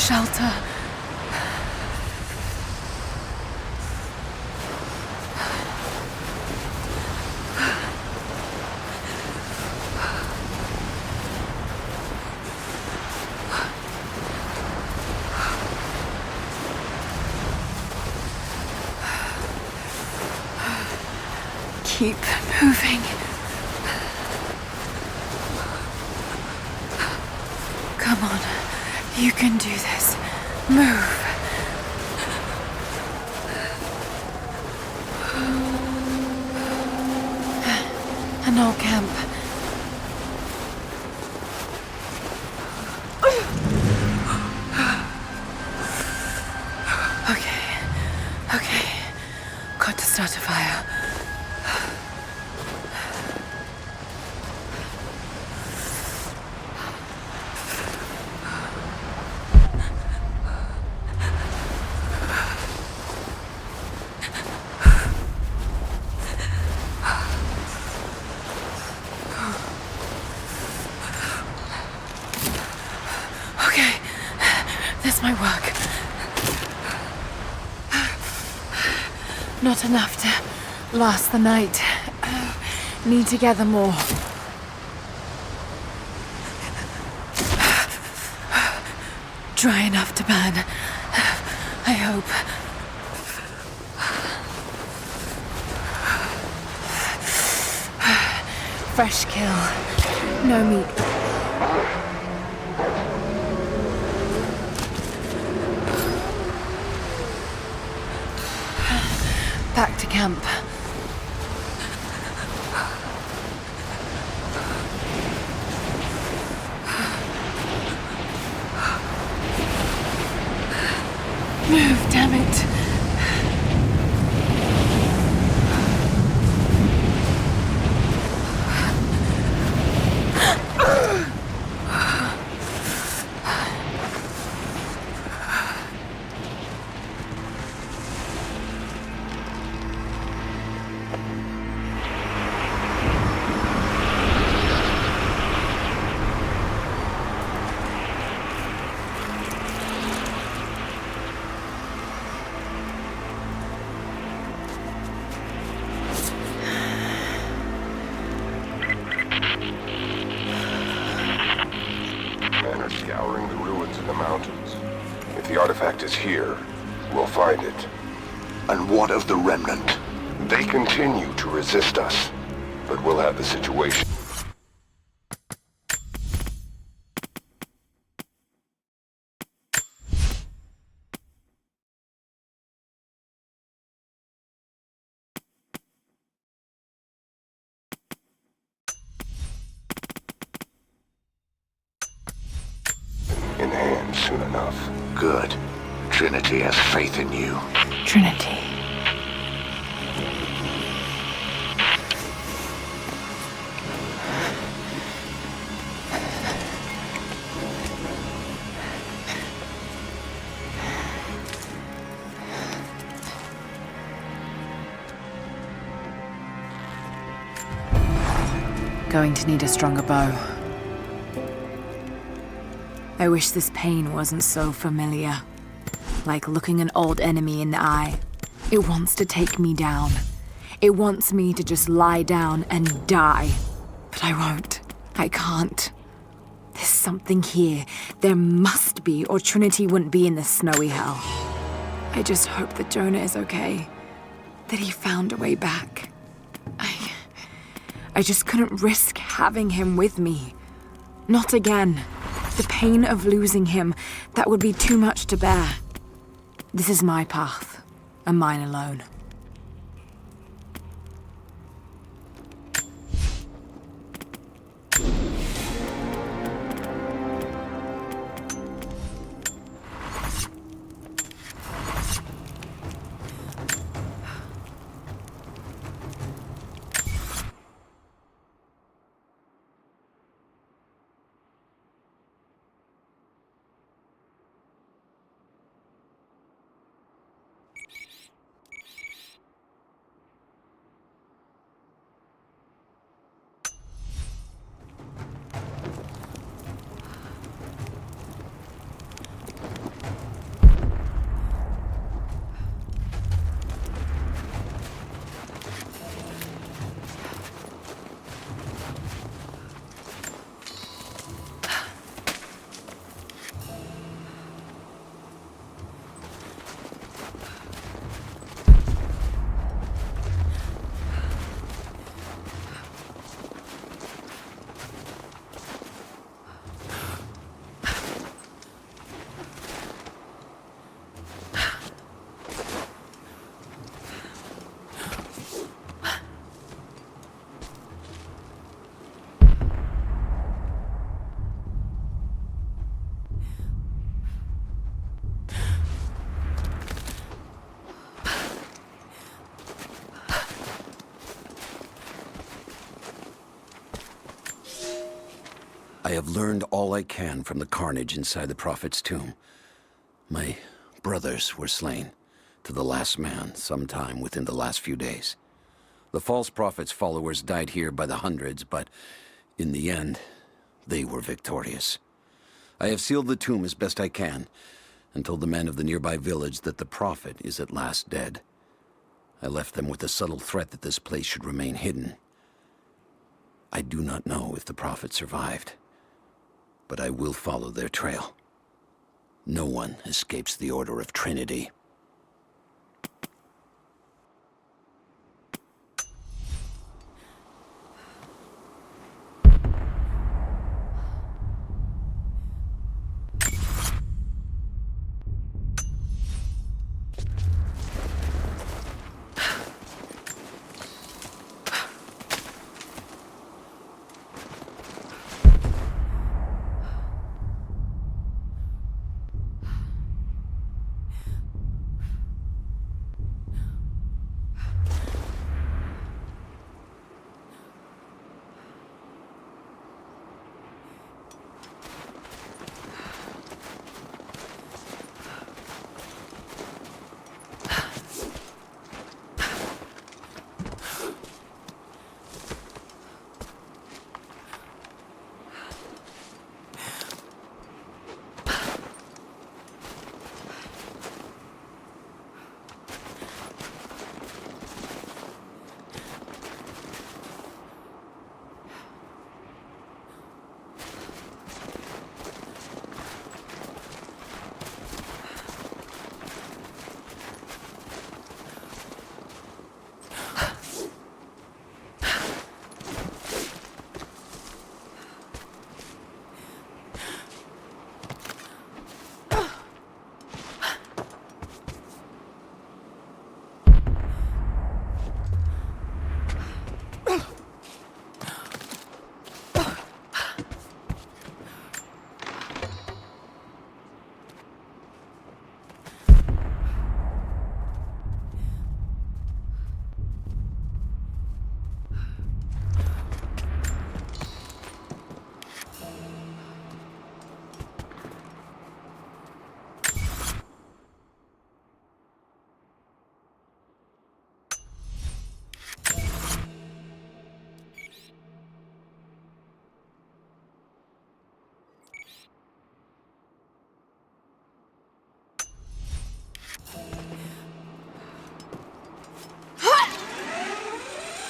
shelter. Keep moving. Come on, you can do this. Move. An old camp. Okay. Got to start a fire. This might work. Not enough to last the night. Need to gather more. Dry enough to burn. I hope. Fresh kill. No meat. Back to camp. Move, damn it. Scouring the ruins in the mountains. If the artifact is here, we'll find it. And what of the remnant? They continue to resist us, but we'll have the situation. In hand soon enough. Good. Trinity has faith in you. Trinity. Going to need a stronger bow. I wish this pain wasn't so familiar. Like looking an old enemy in the eye. It wants to take me down. It wants me to just lie down and die. But I won't. I can't. There's something here. There must be, or Trinity wouldn't be in this snowy hell. I just hope that Jonah is okay. That he found a way back. I just couldn't risk having him with me. Not again. The pain of losing him, that would be too much to bear. This is my path, and mine alone. have learned all I can from the carnage inside the Prophet's tomb. My brothers were slain, to the last man, sometime within the last few days. The false Prophet's followers died here by the hundreds, but in the end, they were victorious. I have sealed the tomb as best I can, and told the men of the nearby village that the Prophet is at last dead. I left them with the subtle threat that this place should remain hidden. I do not know if the Prophet survived, but I will follow their trail. No one escapes the Order of Trinity.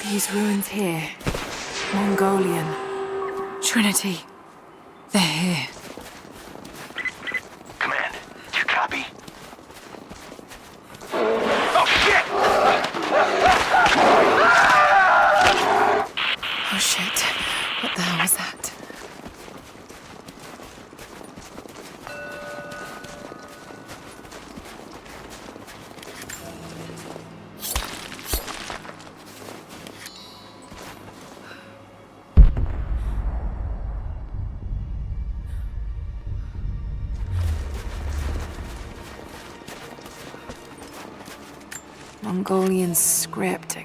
These ruins here. Mongolian. Trinity. They're here. Command, do you copy? Oh, shit! Oh shit. What the hell was that? Mongolian script. I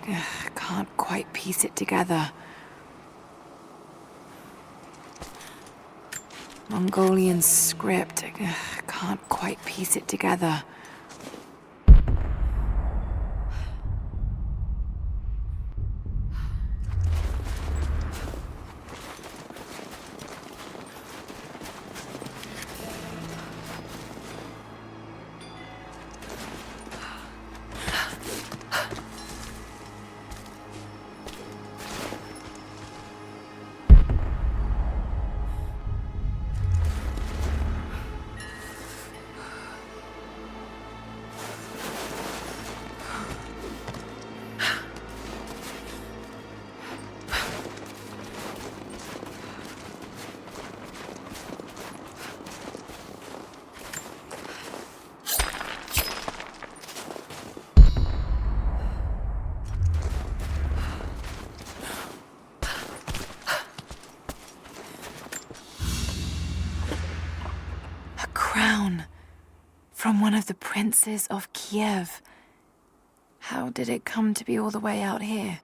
can't quite piece it together. Mongolian script. I can't quite piece it together. Crown from one of the princes of Kiev. How did it come to be all the way out here?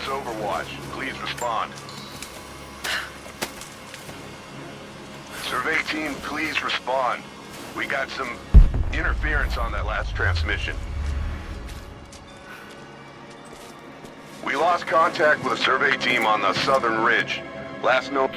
Overwatch. Please respond. Survey team, please respond. We got some interference on that last transmission. We lost contact with the survey team on the southern ridge. Last note...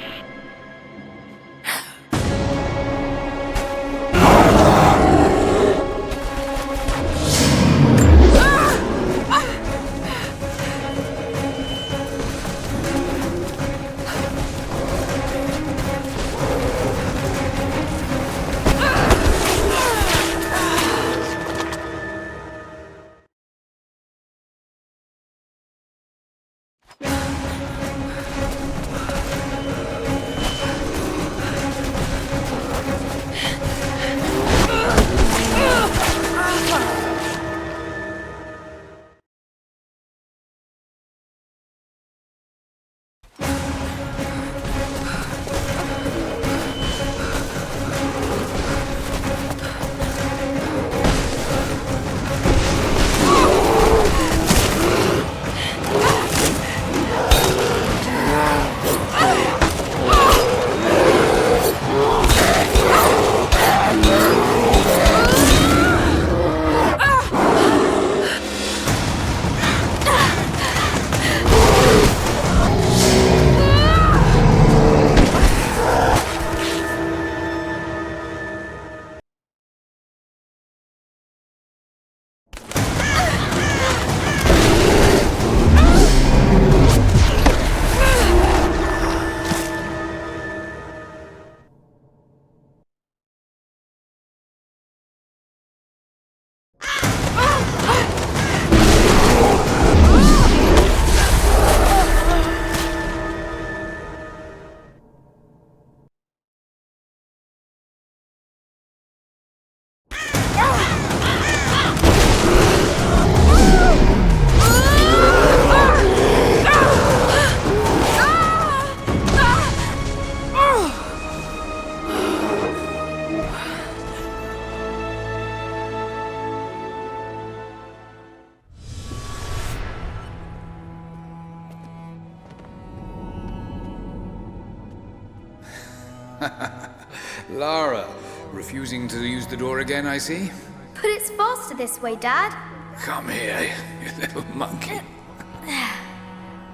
Lara, refusing to use the door again, I see? But it's faster this way, Dad. Come here, you little monkey.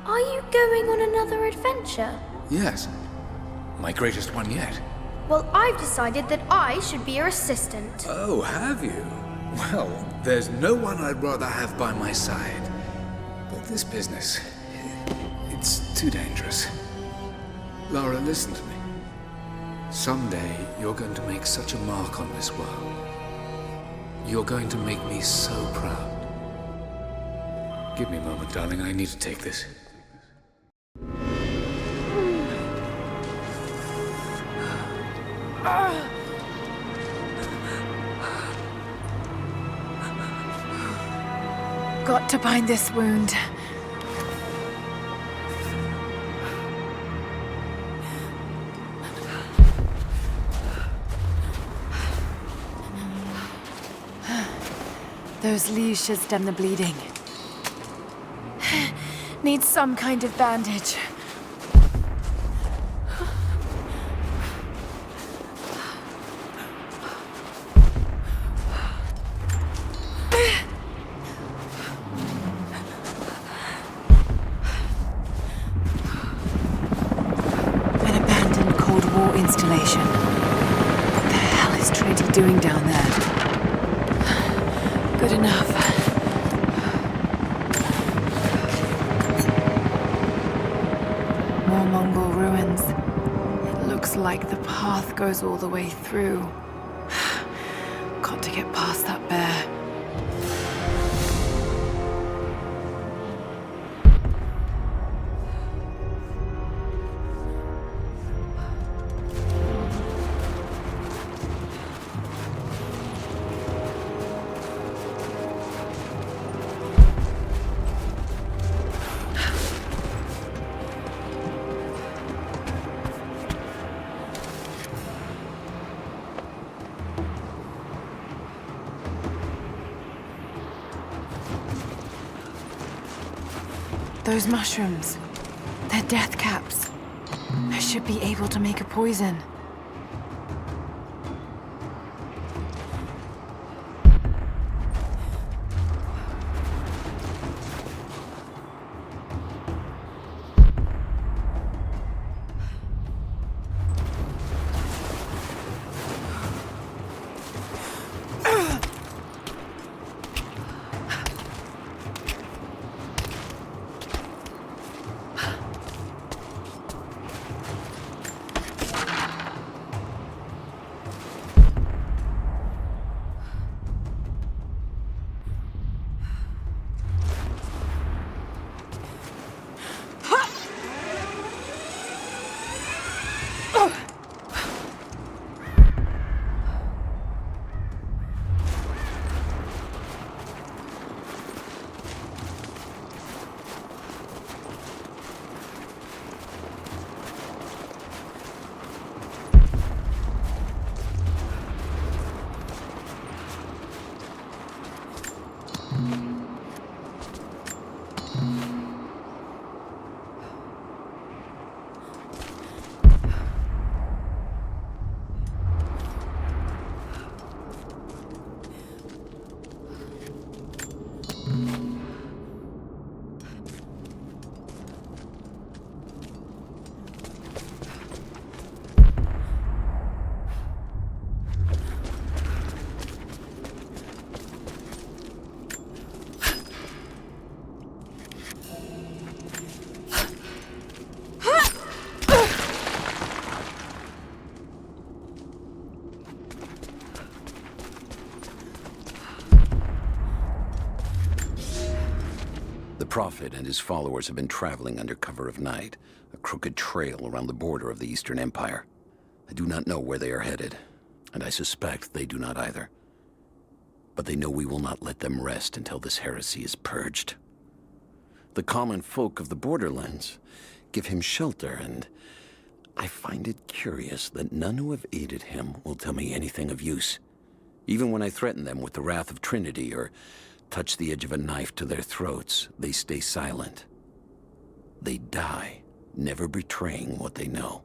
Are you going on another adventure? Yes, my greatest one yet. Well, I've decided that I should be your assistant. Oh, have you? Well, there's no one I'd rather have by my side. But this business, it's too dangerous. Lara, listen to me. Someday, you're going to make such a mark on this world. You're going to make me so proud. Give me a moment, darling. I need to take this. Got to bind this wound. Those leaves should stem the bleeding. Need some kind of bandage. An abandoned Cold War installation. What the hell is Trinity doing down there? Good enough. More Mongol ruins. It looks like the path goes all the way through. Got to get past that bear. Those mushrooms. They're death caps. I should be able to make a poison. The Prophet and his followers have been traveling under cover of night, a crooked trail around the border of the Eastern Empire. I do not know where they are headed, and I suspect they do not either. But they know we will not let them rest until this heresy is purged. The common folk of the borderlands give him shelter, and I find it curious that none who have aided him will tell me anything of use. Even when I threaten them with the wrath of Trinity or touch the edge of a knife to their throats, they stay silent. They die, never betraying what they know.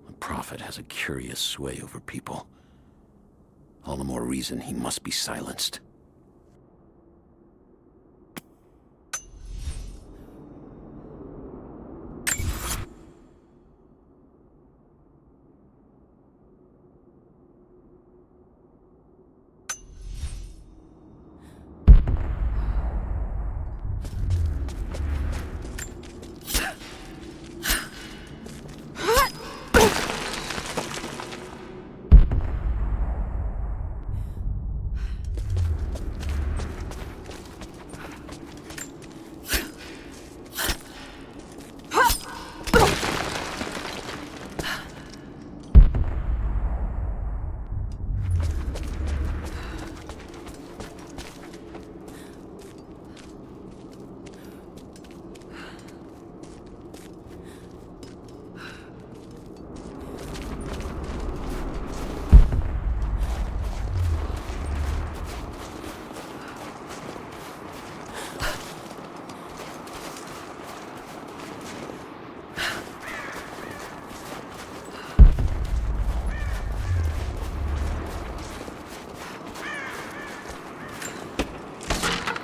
The Prophet has a curious sway over people. All the more reason he must be silenced.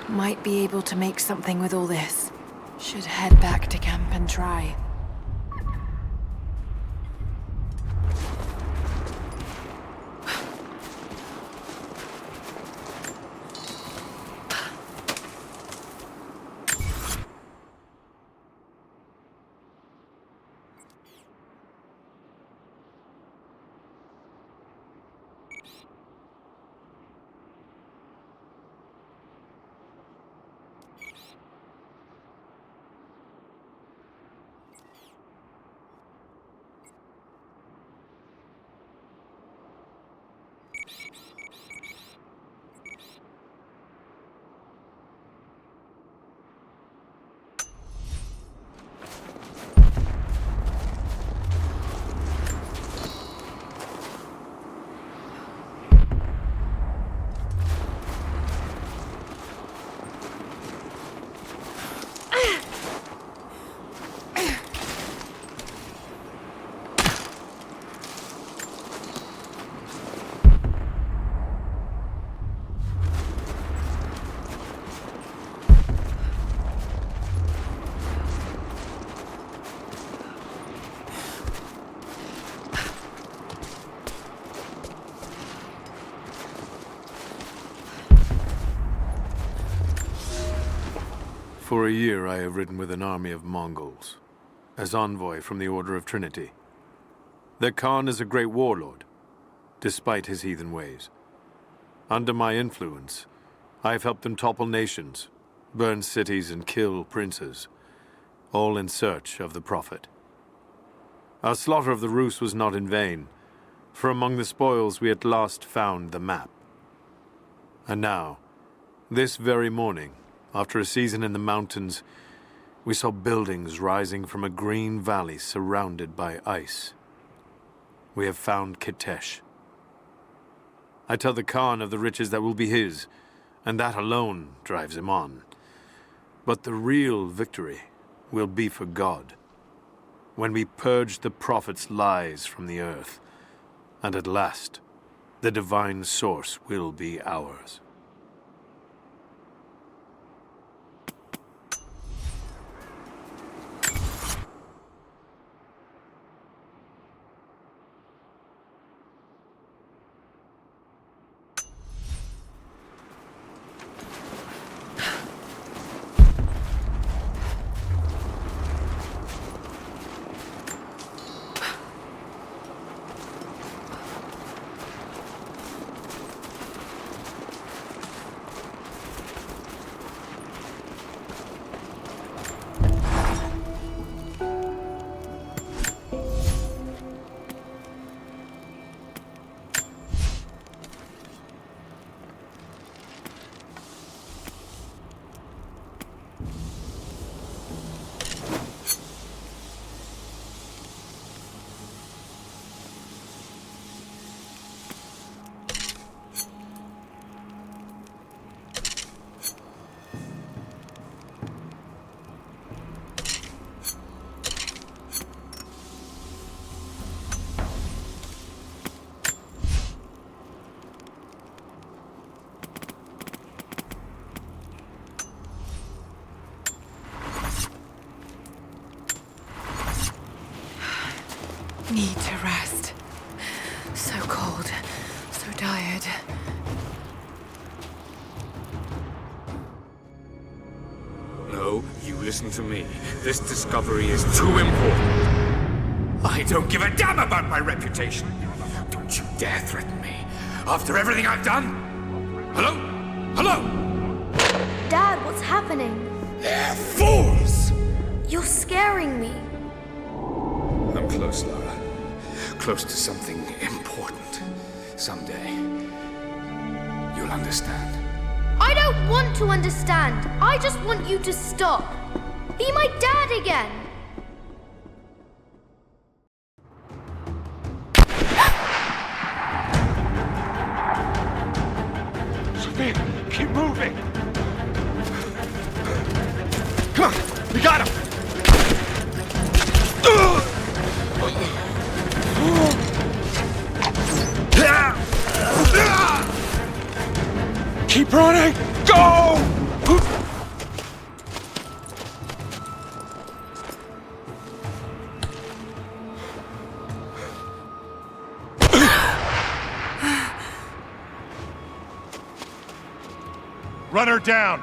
Might be able to make something with all this. Should head back to camp and try. For a year I have ridden with an army of Mongols, as envoy from the Order of Trinity. Their Khan is a great warlord, despite his heathen ways. Under my influence, I have helped them topple nations, burn cities and kill princes, all in search of the Prophet. Our slaughter of the Rus was not in vain, for among the spoils we at last found the map. And now, this very morning, after a season in the mountains, we saw buildings rising from a green valley surrounded by ice. We have found Kitesh. I tell the Khan of the riches that will be his, and that alone drives him on. But the real victory will be for God, when we purge the Prophet's lies from the earth, and at last, the divine source will be ours. Need to rest. So cold, so tired. No, you listen to me. This discovery is too important. I don't give a damn about my reputation. Don't you dare threaten me. After everything I've done? Hello? Hello? Dad, what's happening? They're fools! You're scaring me. I'm close, Lara. Close to something important. Someday, you'll understand. I don't want to understand. I just want you to stop. Be my dad again. Sophia, keep moving! Come on, we got him! Keep running! Go! Run her down!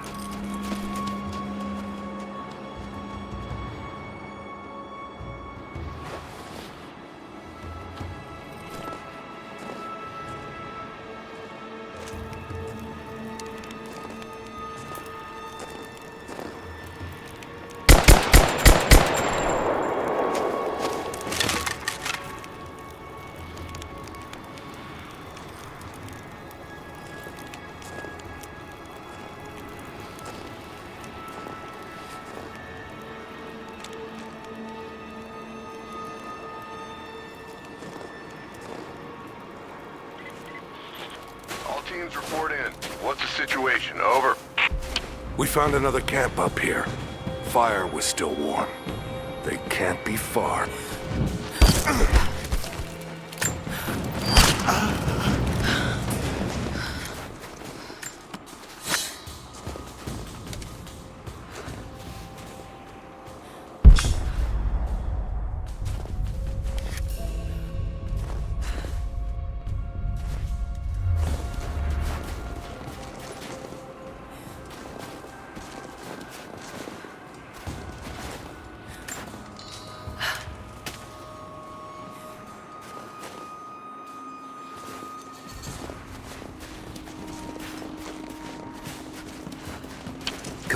Teams report in. What's the situation? Over. We found another camp up here. Fire was still warm. They can't be far.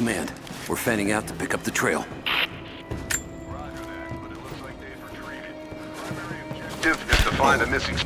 command. We're fanning out to pick up the trail. Roger that, but it looks like they've retreated. Primary objective is to find a missing...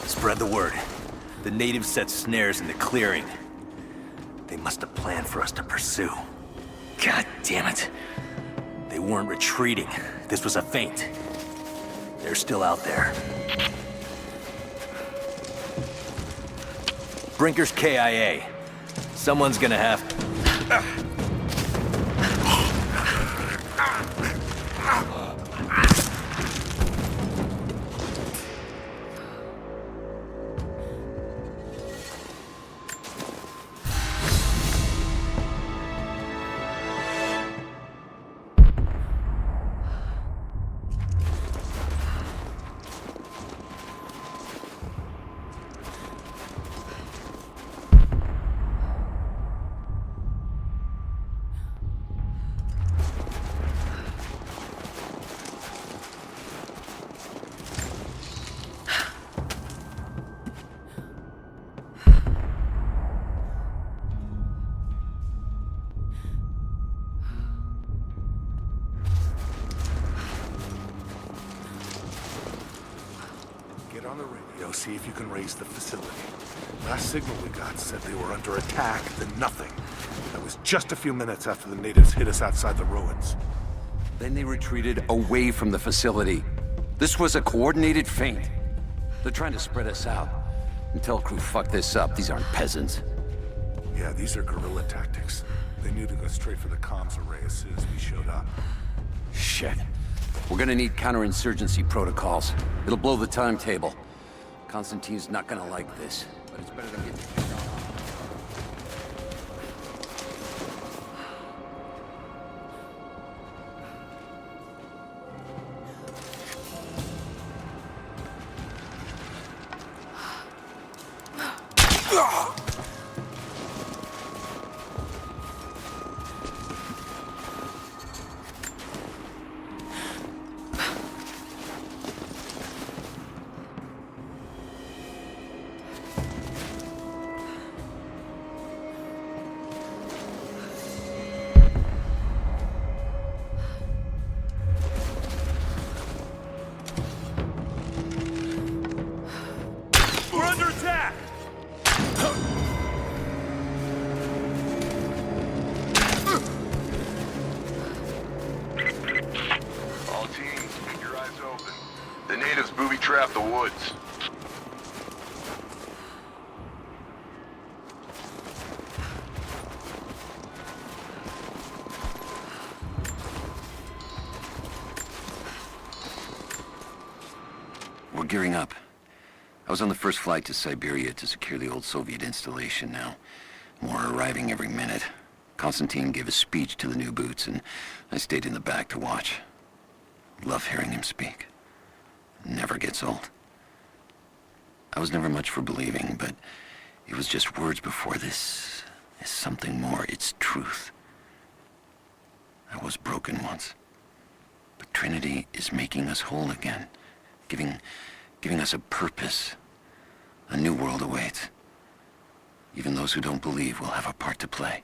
Spread the word. The natives set snares in the clearing. They must have planned for us to pursue. God damn it. They weren't retreating. This was a feint. They're still out there. Brinker's KIA. Someone's gonna have... Get on the radio, see if you can raise the facility. Last signal we got said they were under attack, then nothing. That was just a few minutes after the natives hit us outside the ruins. Then they retreated away from the facility. This was a coordinated feint. They're trying to spread us out. Until crew fuck this up, these aren't peasants. Yeah, these are guerrilla tactics. They knew to go straight for the comms array as soon as we showed up. Shit. We're gonna need counterinsurgency protocols. It'll blow the timetable. Constantine's not gonna like this, but it's better than getting... Trap the woods. we're gearing up. I was on the first flight to Siberia to secure the old Soviet installation now. More are arriving every minute. Konstantin gave a speech to the new boots, and I stayed in the back to watch. Love hearing him speak. Never gets old. I was never much for believing, but it was just words before. This is something more. It's truth. I was broken once. But Trinity is making us whole again. Giving us a purpose. A new world awaits. Even those who don't believe will have a part to play.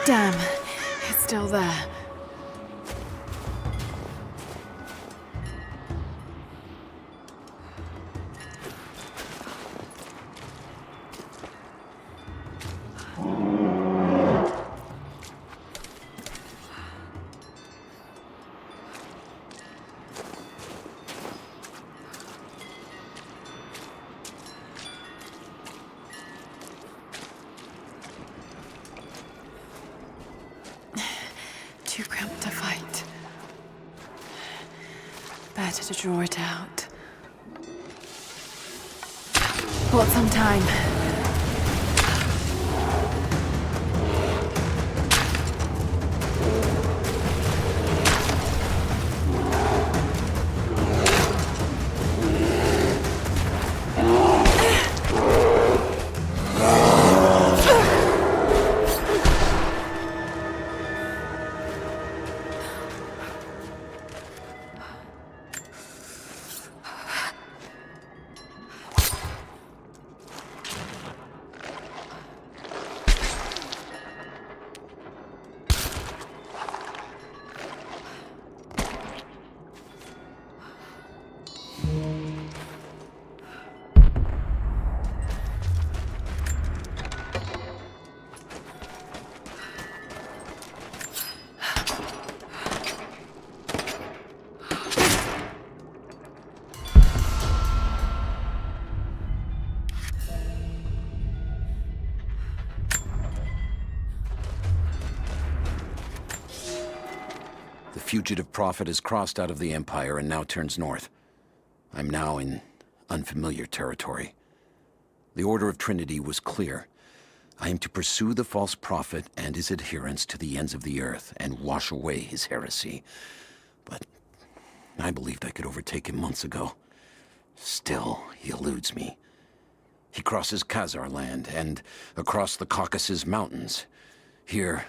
Damn, it's still there. Too cramped to fight. Better to draw it out. Bought some time. The fugitive prophet has crossed out of the Empire and now turns north. I'm now in unfamiliar territory. The Order of Trinity was clear. I am to pursue the false prophet and his adherents to the ends of the earth and wash away his heresy. But I believed I could overtake him months ago. Still, he eludes me. He crosses Khazar land and across the Caucasus Mountains. Here,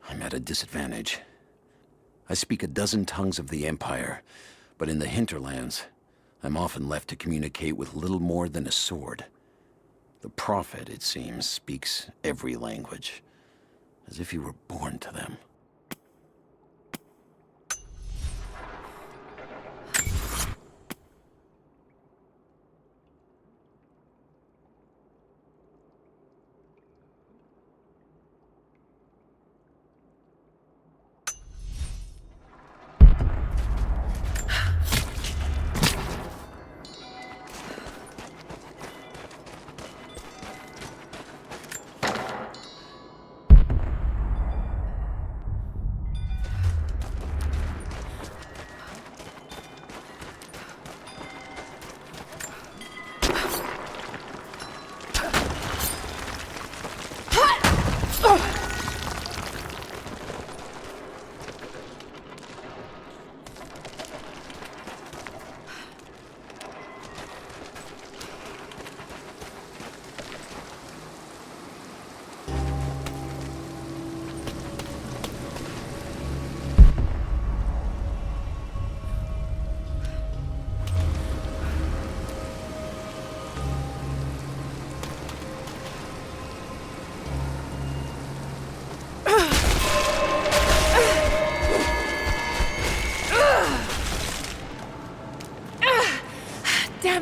I'm at a disadvantage. I speak a dozen tongues of the Empire, but in the hinterlands, I'm often left to communicate with little more than a sword. The prophet, it seems, speaks every language, as if he were born to them.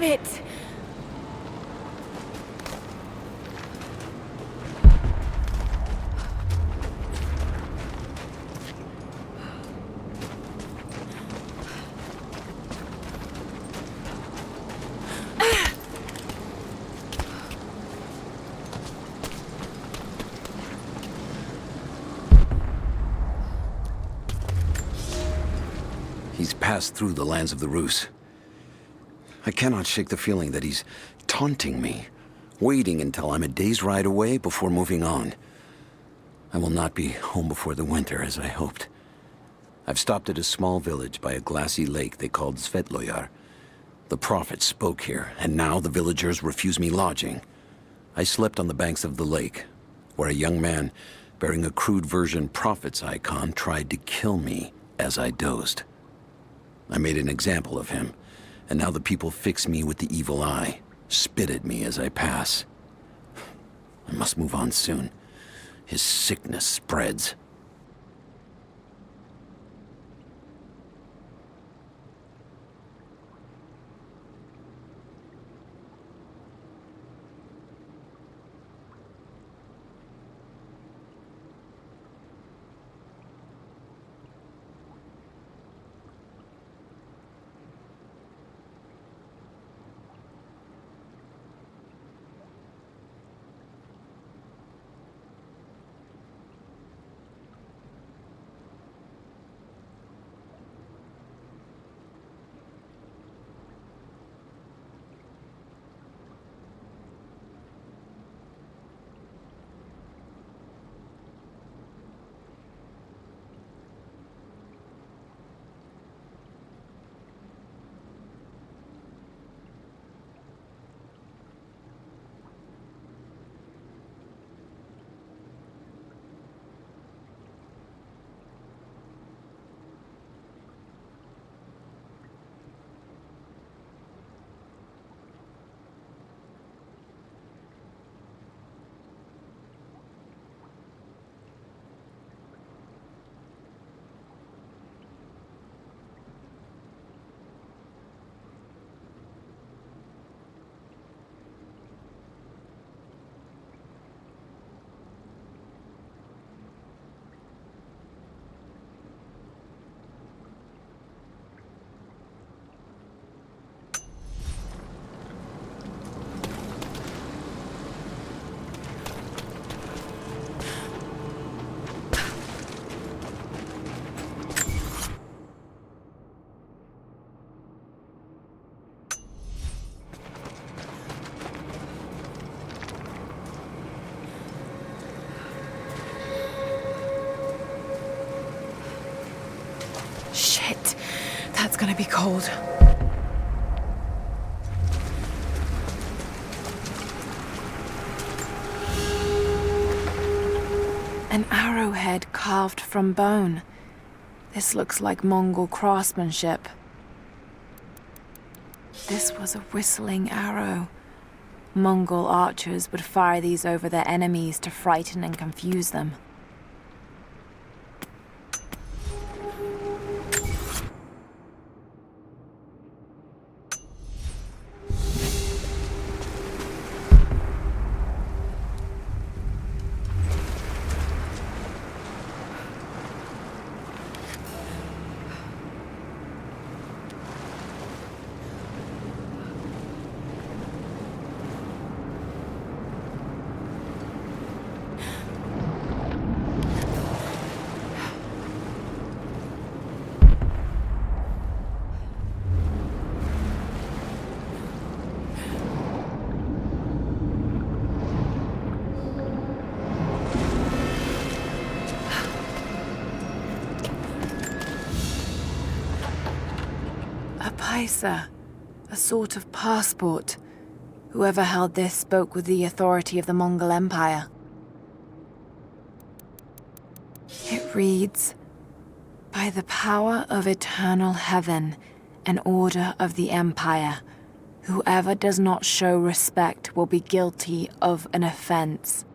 Damn it! He's passed through the lands of the Rus. I cannot shake the feeling that he's taunting me, waiting until I'm a day's ride away before moving on. I will not be home before the winter, as I hoped. I've stopped at a small village by a glassy lake they called Svetloyar. The prophet spoke here, and now the villagers refuse me lodging. I slept on the banks of the lake, where a young man bearing a crude version prophet's icon tried to kill me as I dozed. I made an example of him, and now the people fix me with the evil eye, spit at me as I pass. I must move on soon. His sickness spreads. Shit, that's gonna be cold. An arrowhead carved from bone. This looks like Mongol craftsmanship. This was a whistling arrow. Mongol archers would fire these over their enemies to frighten and confuse them. A sort of passport. Whoever held this spoke with the authority of the Mongol Empire. It reads, "By the power of eternal heaven and order of the Empire, whoever does not show respect will be guilty of an offense."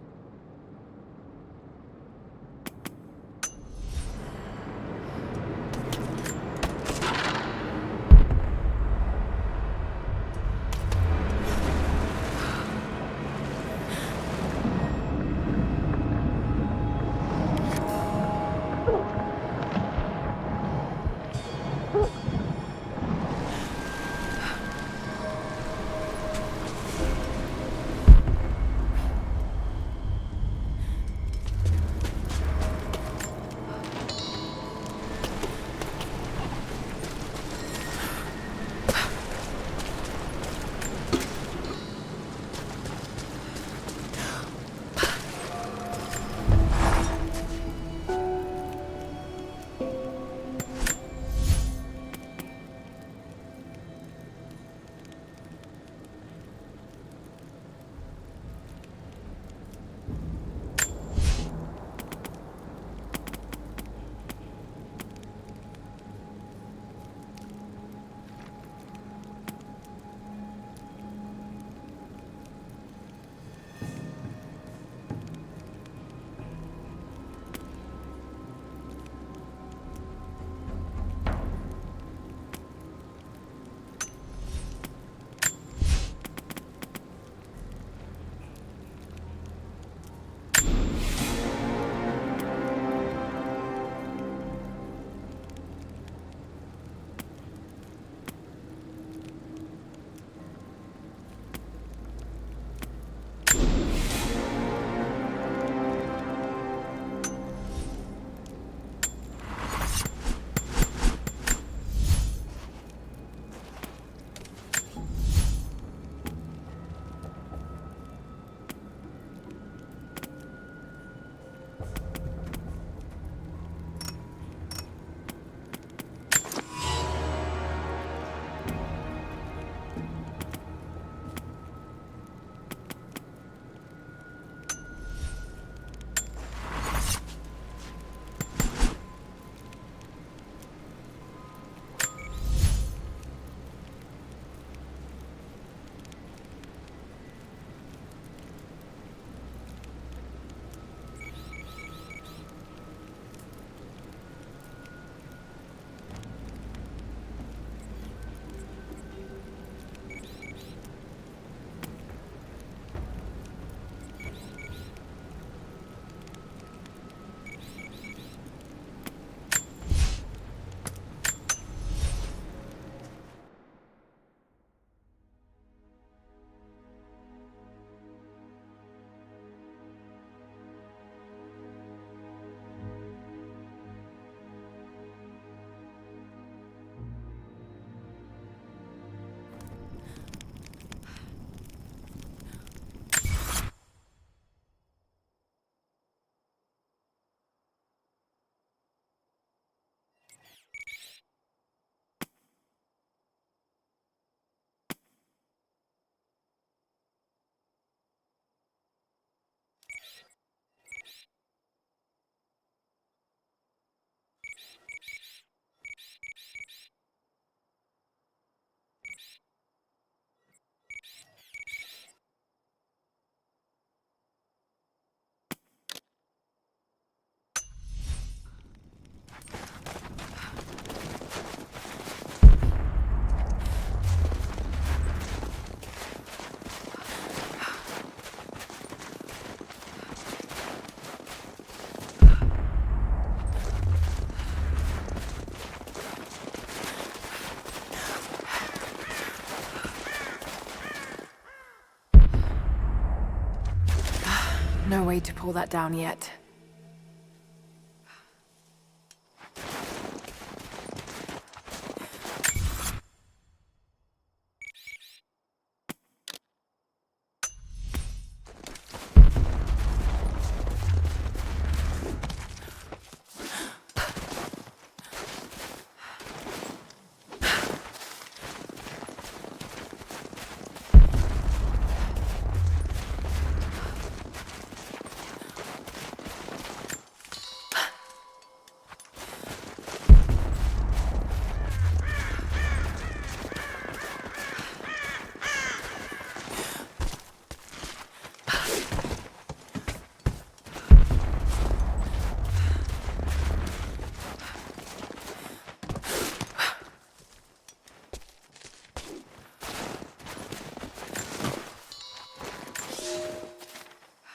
No way to pull that down yet.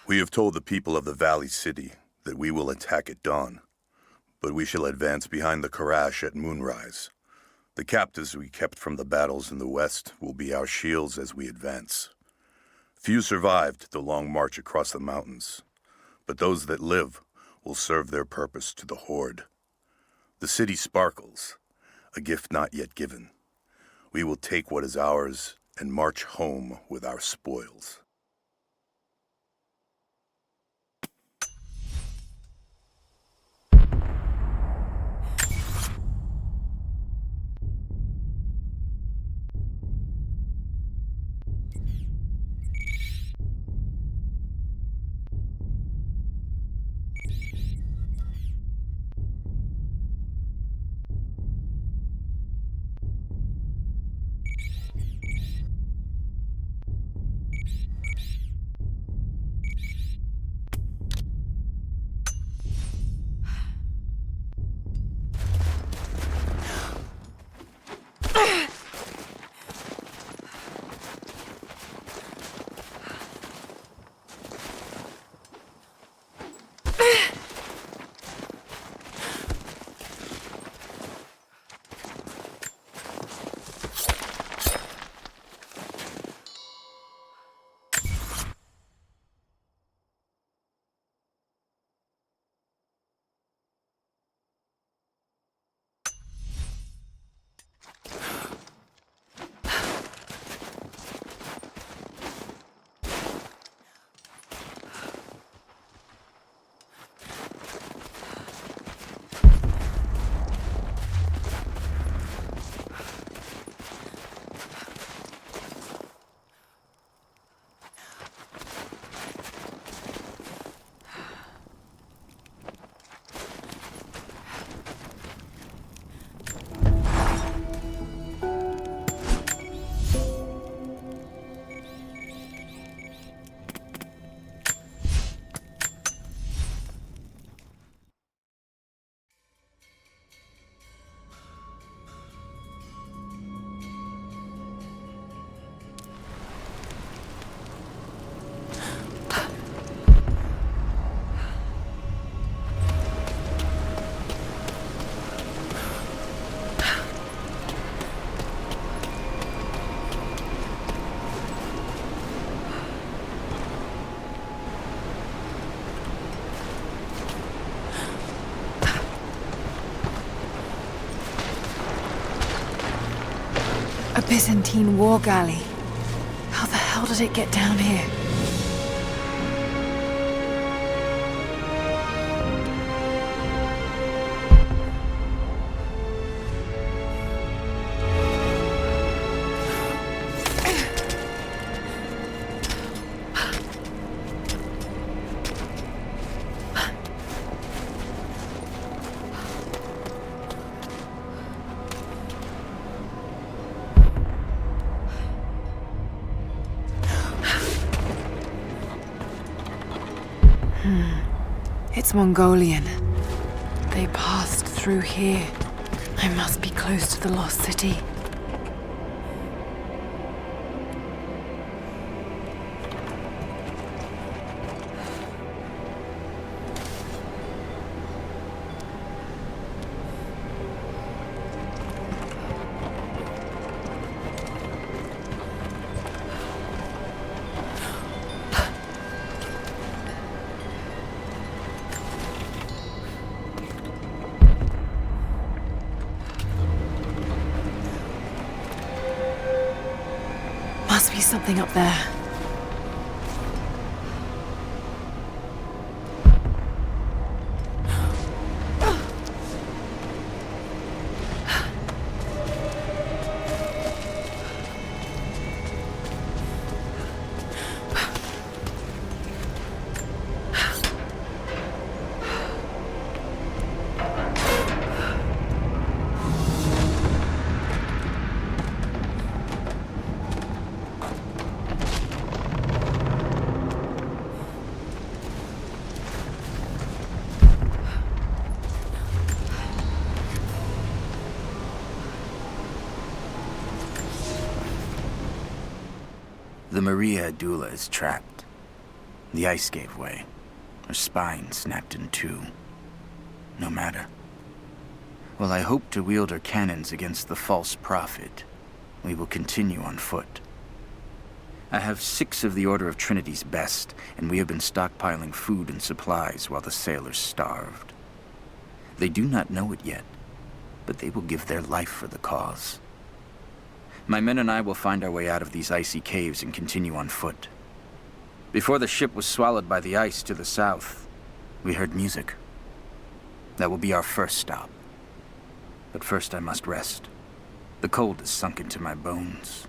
We have told the people of the Valley City that we will attack at dawn, but we shall advance behind the Karash at moonrise. The captives we kept from the battles in the west will be our shields as we advance. Few survived the long march across the mountains, but those that live will serve their purpose to the Horde. The city sparkles, a gift not yet given. We will take what is ours and march home with our spoils. A Byzantine war galley. How the hell did it get down here? It's Mongolian. They passed through here. I must be close to the lost city. something up there. The Maria Adula is trapped. The ice gave way. Her spine snapped in two. No matter. While I hope to wield her cannons against the false prophet, we will continue on foot. I have 6 of the Order of Trinity's best, and we have been stockpiling food and supplies while the sailors starved. They do not know it yet, but they will give their life for the cause. My men and I will find our way out of these icy caves and continue on foot. Before the ship was swallowed by the ice to the south, we heard music. That will be our first stop. But first I must rest. The cold has sunk into my bones,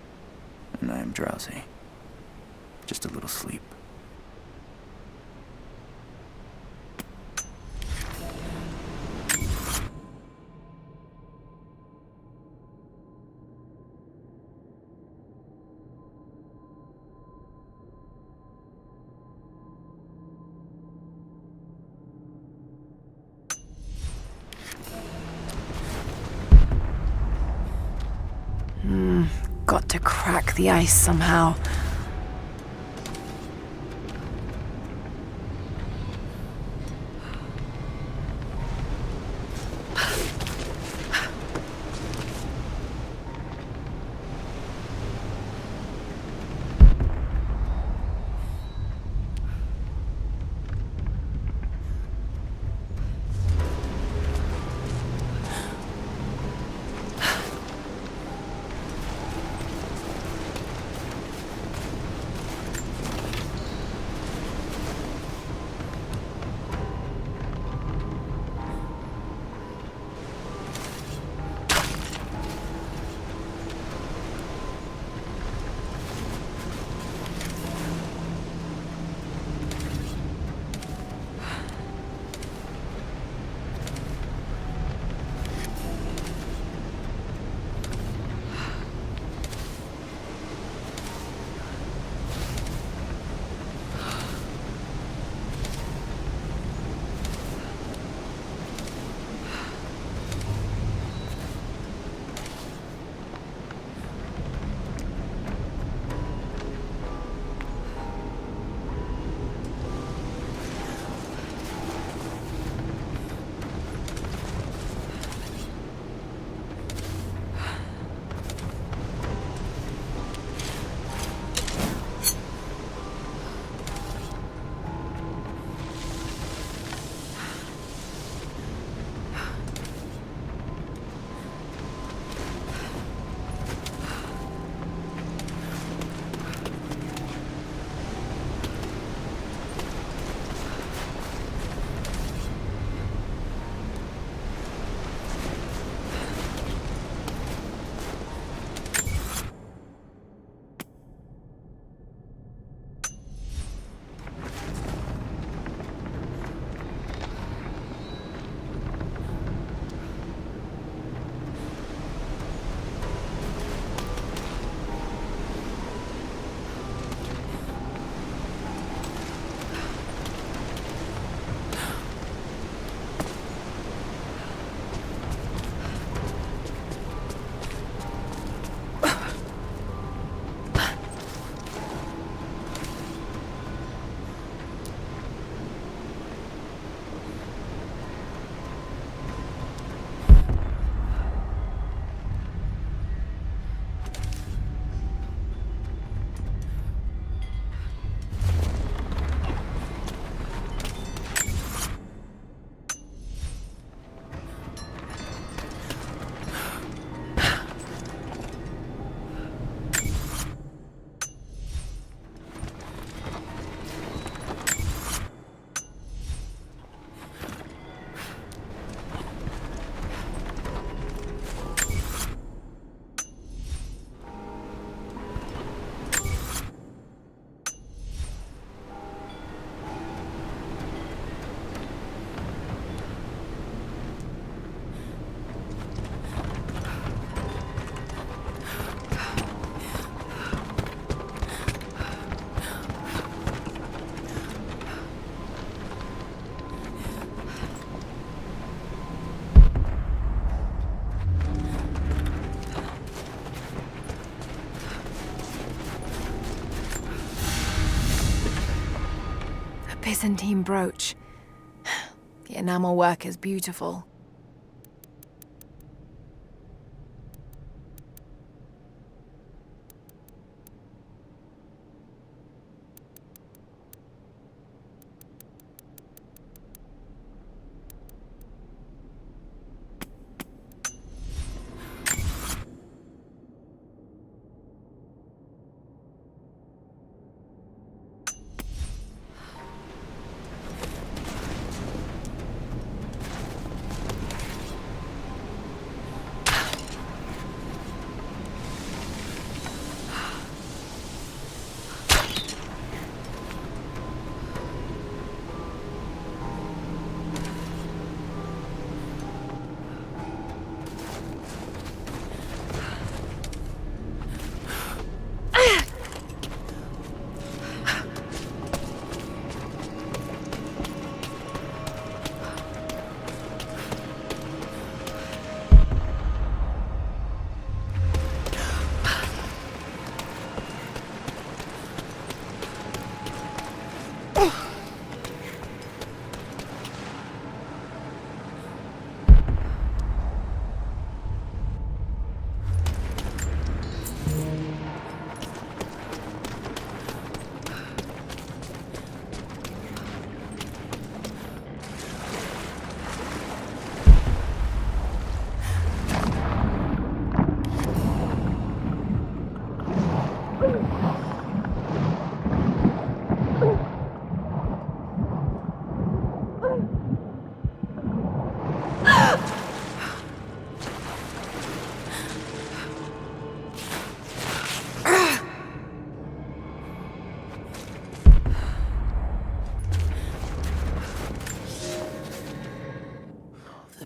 and I am drowsy. Just a little sleep. Got to crack the ice somehow. Byzantine brooch. The enamel work is beautiful.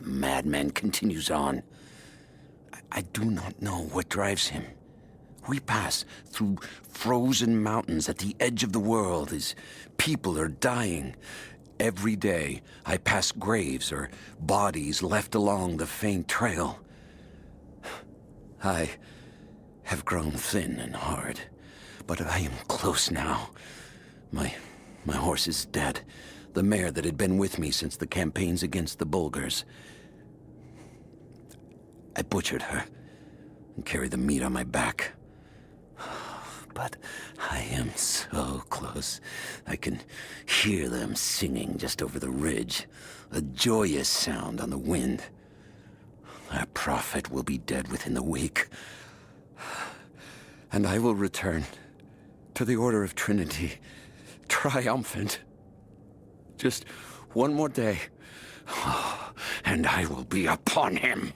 Madman continues on. I do not know what drives him. We pass through frozen mountains at the edge of the world as people are dying. Every day, I pass graves or bodies left along the faint trail. I have grown thin and hard, but I am close now. My horse is dead. The mare that had been with me since the campaigns against the Bulgars. I butchered her and carried the meat on my back. But I am so close. I can hear them singing just over the ridge, a joyous sound on the wind. Our prophet will be dead within the week. And I will return to the Order of Trinity, triumphant. Just one more day, and I will be upon him.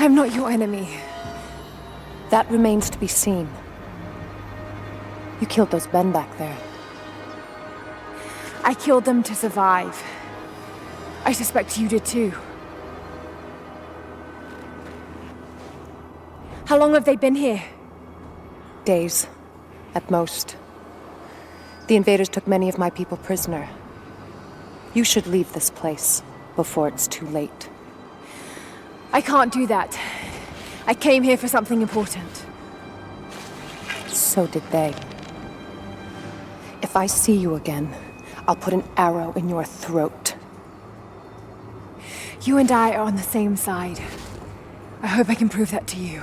I'm not your enemy. That remains to be seen. You killed those men back there. I killed them to survive. I suspect you did too. How long have they been here? Days, at most. The invaders took many of my people prisoner. You should leave this place before it's too late. I can't do that. I came here for something important. So did they. If I see you again, I'll put an arrow in your throat. You and I are on the same side. I hope I can prove that to you.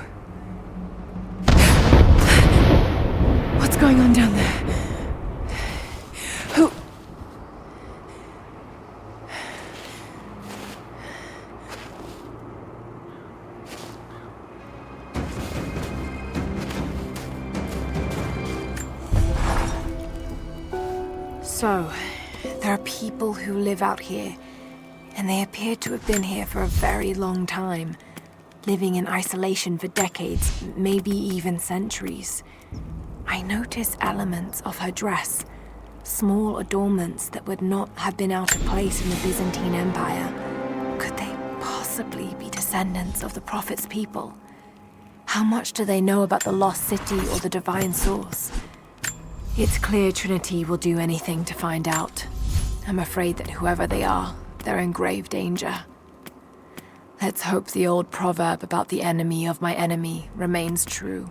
What's going on down there? Who... So, there are people who live out here, and they appear to have been here for a very long time, living in isolation for decades, maybe even centuries. I notice elements of her dress, small adornments that would not have been out of place in the Byzantine Empire. Could they possibly be descendants of the Prophet's people? How much do they know about the lost city or the divine source? It's clear Trinity will do anything to find out. I'm afraid that whoever they are, they're in grave danger. Let's hope the old proverb about the enemy of my enemy remains true.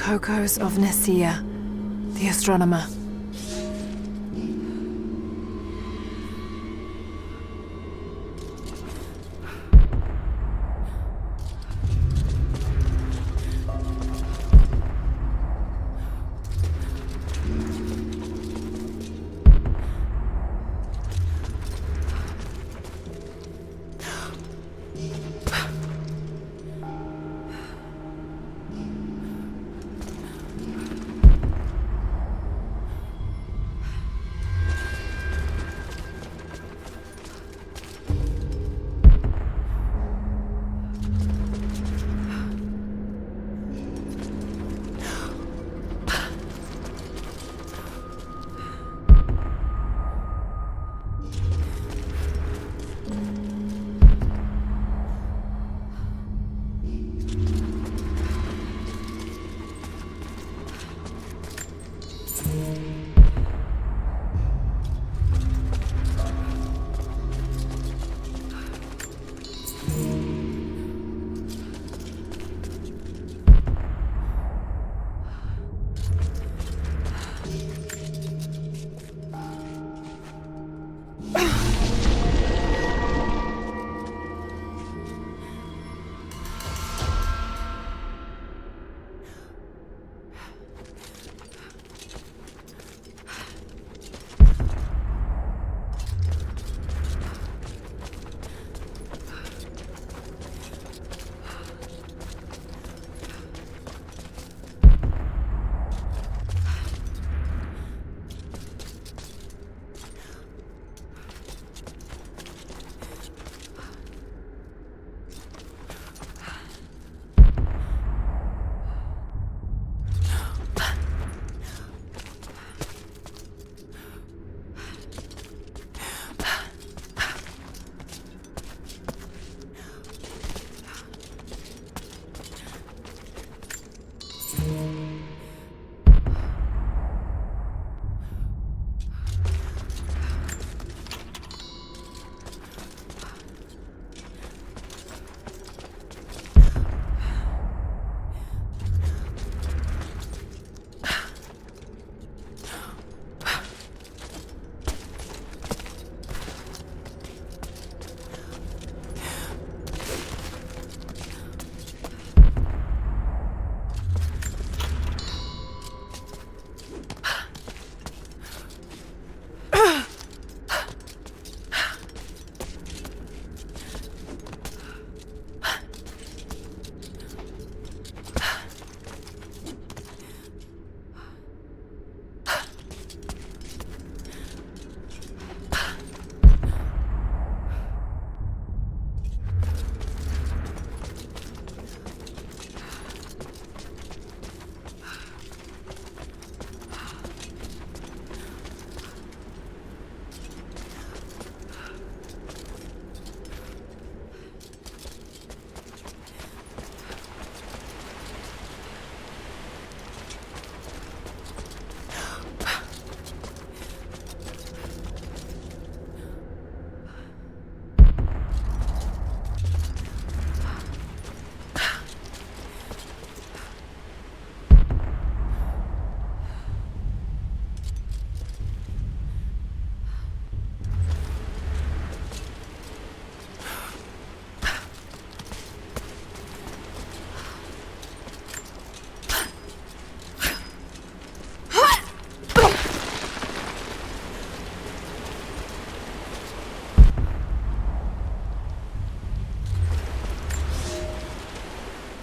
Kokos of Nicaea, the astronomer.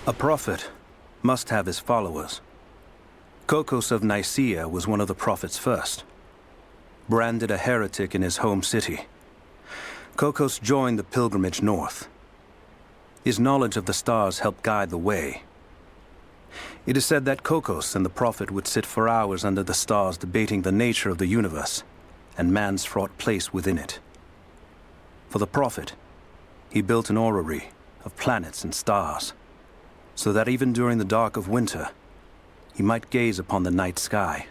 A prophet must have his followers. Kokos of Nicaea was one of the prophets first. Branded a heretic in his home city, Kokos joined the pilgrimage north. His knowledge of the stars helped guide the way. It is said that Kokos and the prophet would sit for hours under the stars debating the nature of the universe and man's fraught place within it. For the prophet, he built an orrery of planets and stars, so that even during the dark of winter, he might gaze upon the night sky.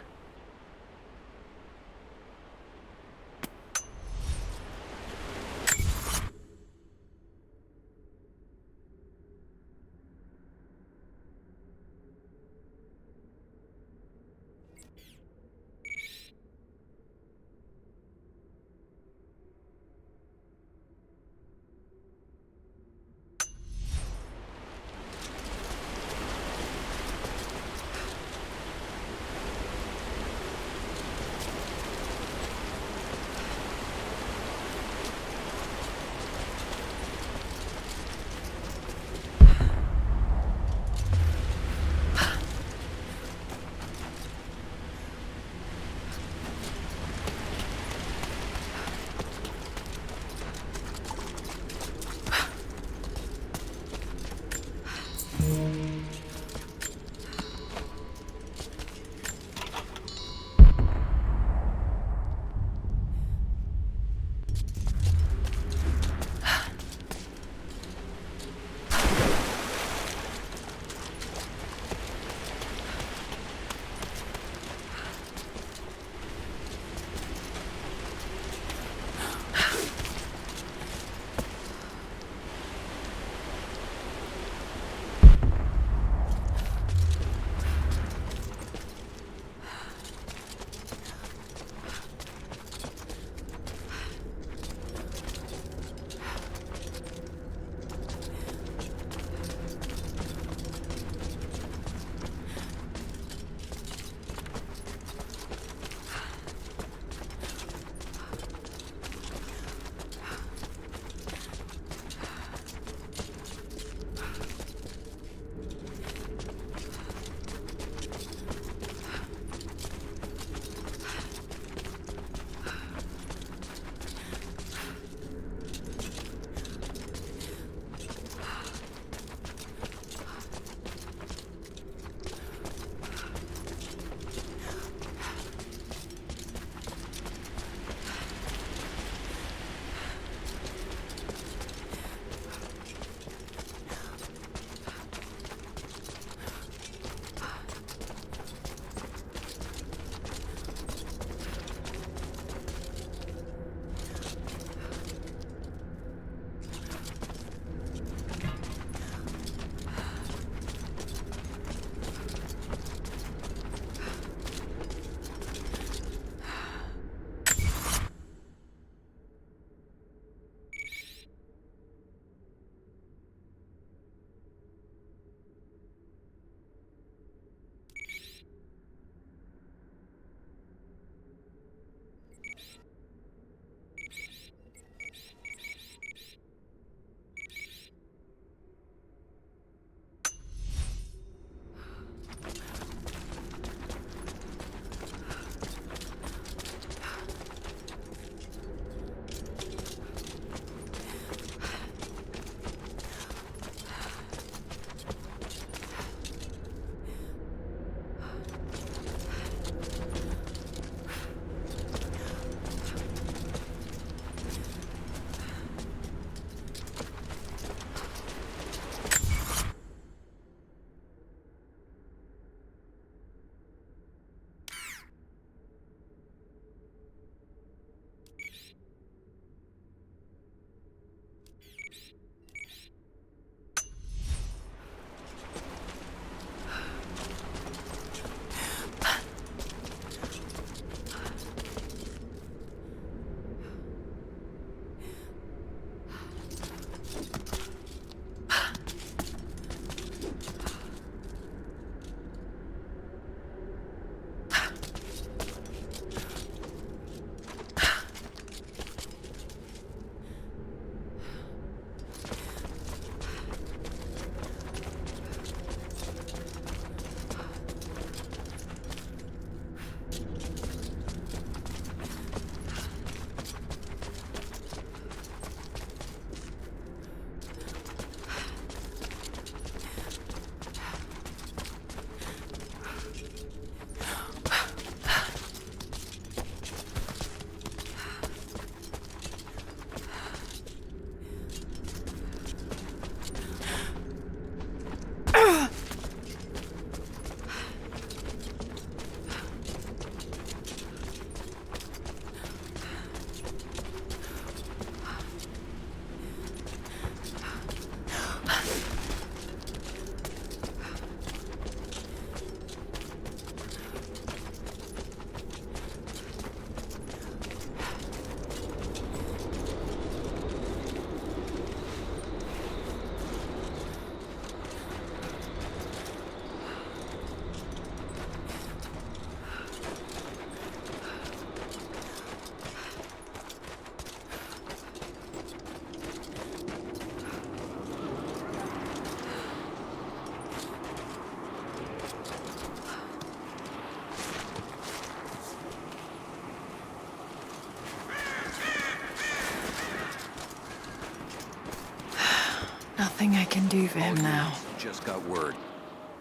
nothing I can do for him now. Just got word.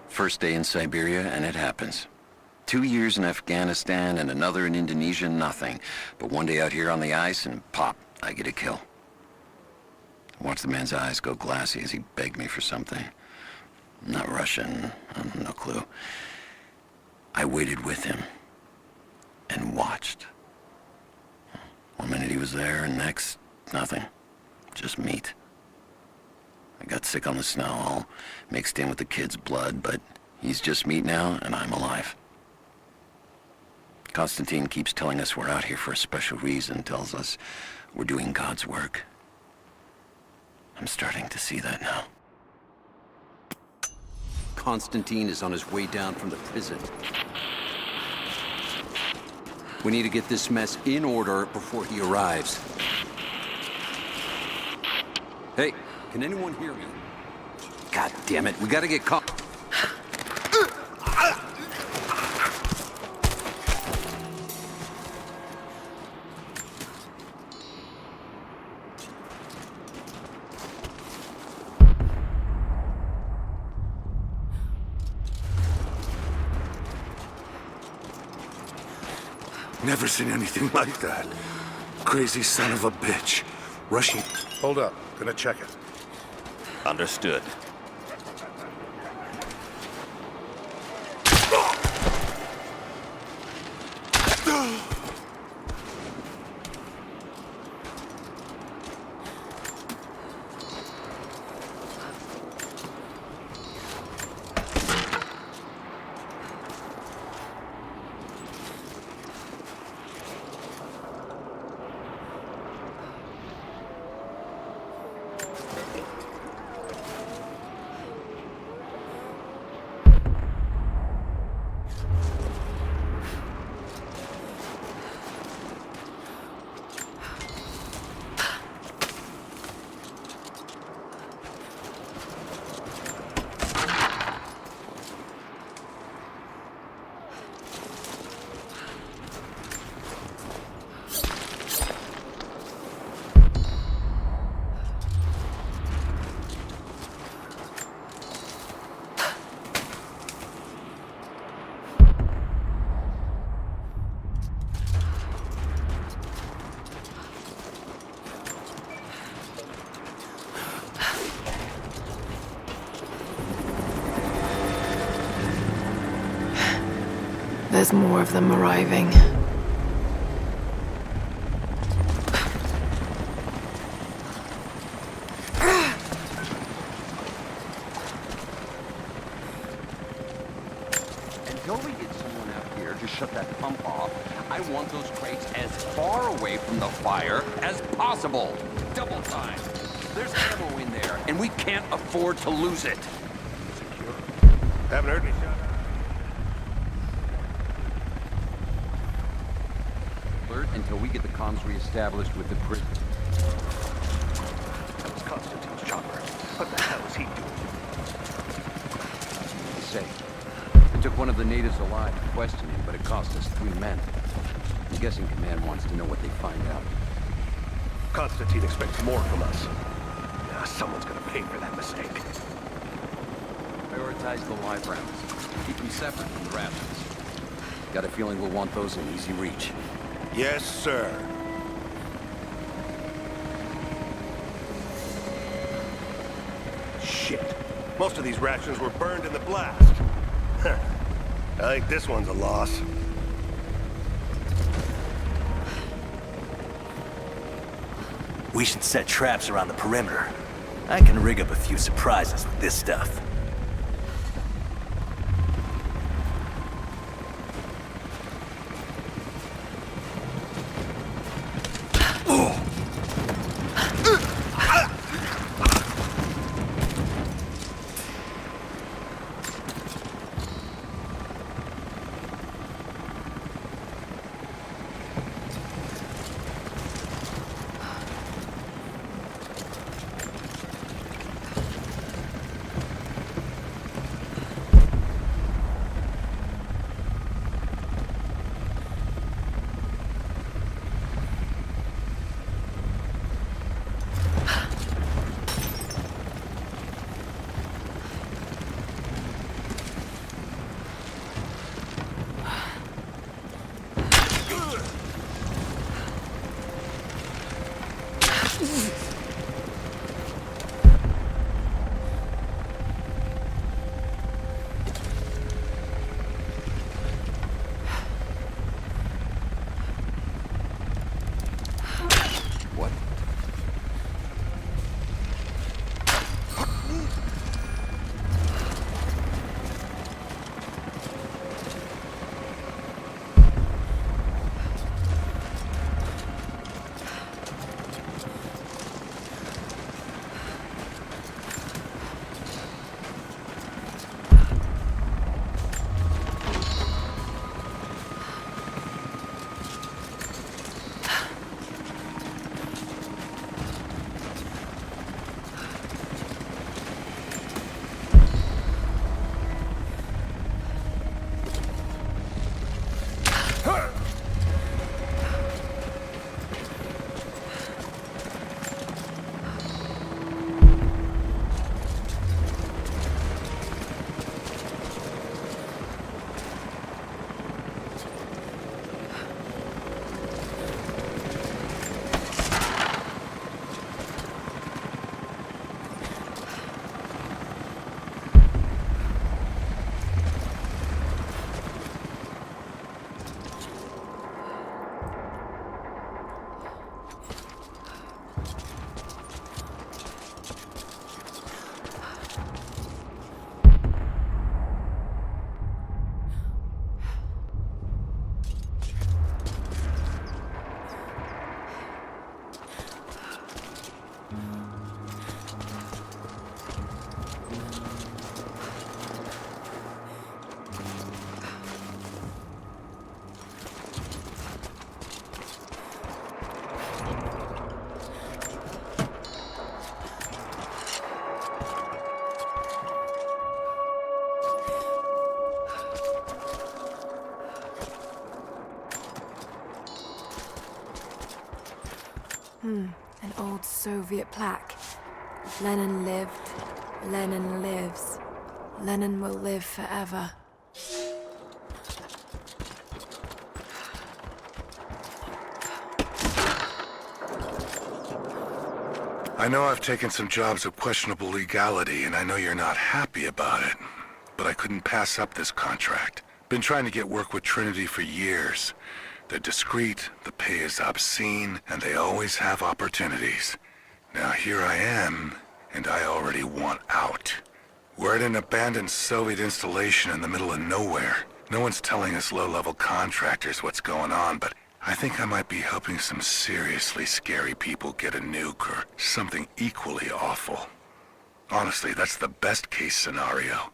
First day in Siberia, and it happens. 2 years in Afghanistan and another in Indonesia, nothing. But one day out here on the ice, and pop, I get a kill. I watched the man's eyes go glassy as he begged me for something. Not Russian, no clue. I waited with him and watched. One minute he was there, and next, nothing. Just meat. I got sick on the snow, all mixed in with the kid's blood, but he's just meat now, and I'm alive. Constantine keeps telling us we're out here for a special reason, tells us we're doing God's work. I'm starting to see that now. Constantine is on his way down from the prison. We need to get this mess in order before he arrives. Hey, can anyone hear me? God damn it, we gotta get caught. Never seen anything like that. Crazy son of a bitch. Rushing. Hold up. Gonna check it. Understood. There's more of them arriving. Until we get someone out here to shut that pump off, I want those crates as far away from the fire as possible. Double time. There's ammo in there, and we can't afford to lose it. Secure. Haven't heard any shot. Alert until we get the comms reestablished with the prison. That was Constantine's chopper. What the hell is he doing? Say, we took one of the natives alive to question him, but it cost us 3 men. I'm guessing Command wants to know what they find out. Constantine expects more from us. Someone's gonna pay for that mistake. Prioritize the live rounds. Keep them separate from the rations. Got a feeling we'll want those in easy reach. Yes, sir. Shit. Most of these rations were burned in the blast. Huh. I think this one's a loss. We should set traps around the perimeter. I can rig up a few surprises with this stuff. An old Soviet plaque. Lenin lived. Lenin lives. Lenin will live forever. I know I've taken some jobs of questionable legality, and I know you're not happy about it. But I couldn't pass up this contract. Been trying to get work with Trinity for years. They're discreet, the pay is obscene, and they always have opportunities. Now here I am, and I already want out. We're at an abandoned Soviet installation in the middle of nowhere. No one's telling us low-level contractors what's going on, but I think I might be helping some seriously scary people get a nuke or something equally awful. Honestly, that's the best-case scenario.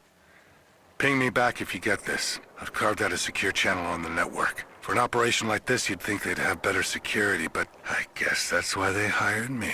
Ping me back if you get this. I've carved out a secure channel on the network. For an operation like this, you'd think they'd have better security, but I guess that's why they hired me.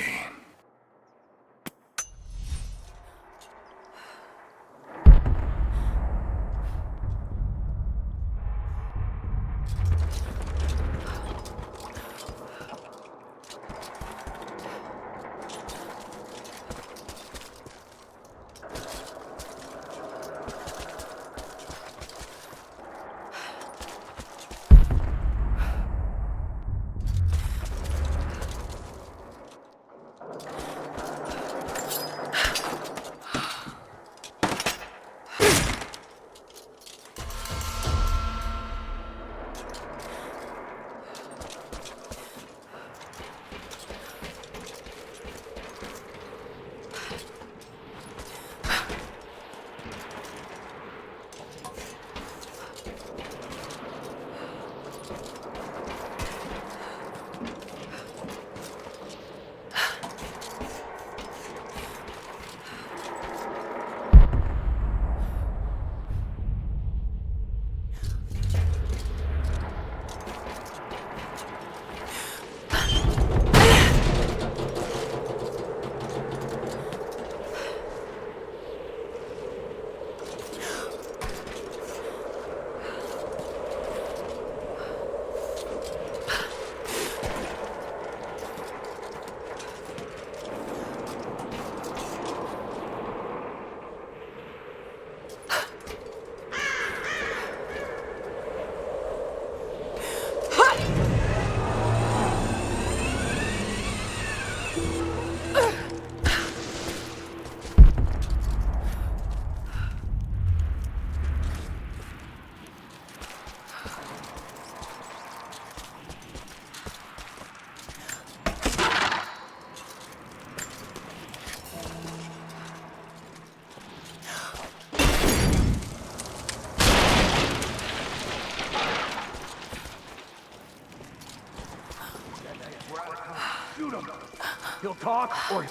He'll talk, or...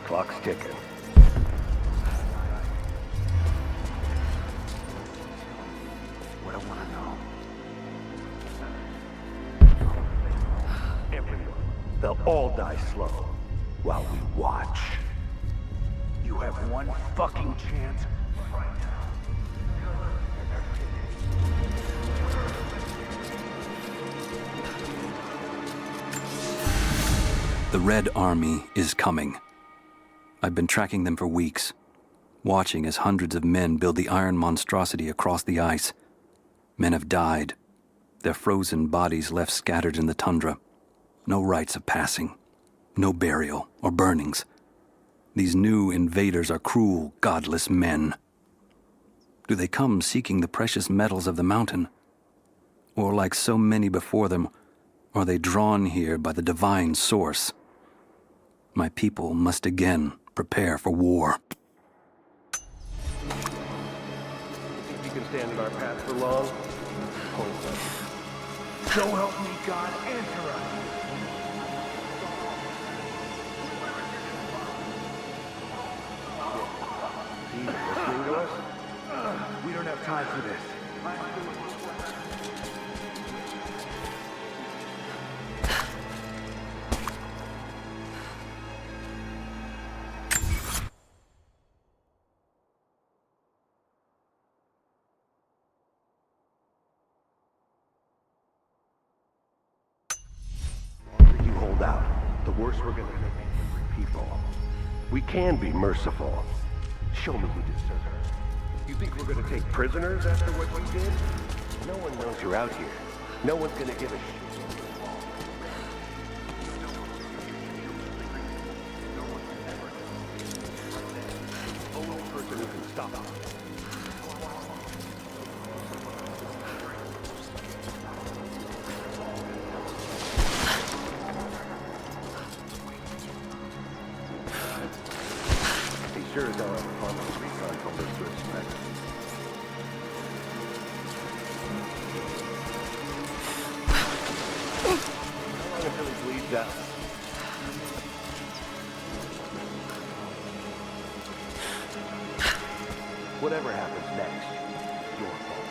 Clock's ticking. What I want to know... Everyone, they'll all die slow. While we watch. You have one fucking chance right now. The Red Army is coming. I've been tracking them for weeks, watching as hundreds of men build the iron monstrosity across the ice. Men have died, their frozen bodies left scattered in the tundra. No rites of passing. No burial or burnings. These new invaders are cruel, godless men. Do they come seeking the precious metals of the mountain? Or like so many before them, are they drawn here by the divine source? My people must again prepare for war. You can stand in our path for long? Hold up. So help me God, answer us. Listening to us? We don't have time for this. we're gonna make angry people. We can be merciful. Show me you deserve. You think we're gonna take prisoners after what we did? No one knows you're out here. No one's gonna give a shit. Only person who can stop us. Sure as our autonomous recon told us to expect. How long until he bleeds out? Whatever happens next, it's your fault.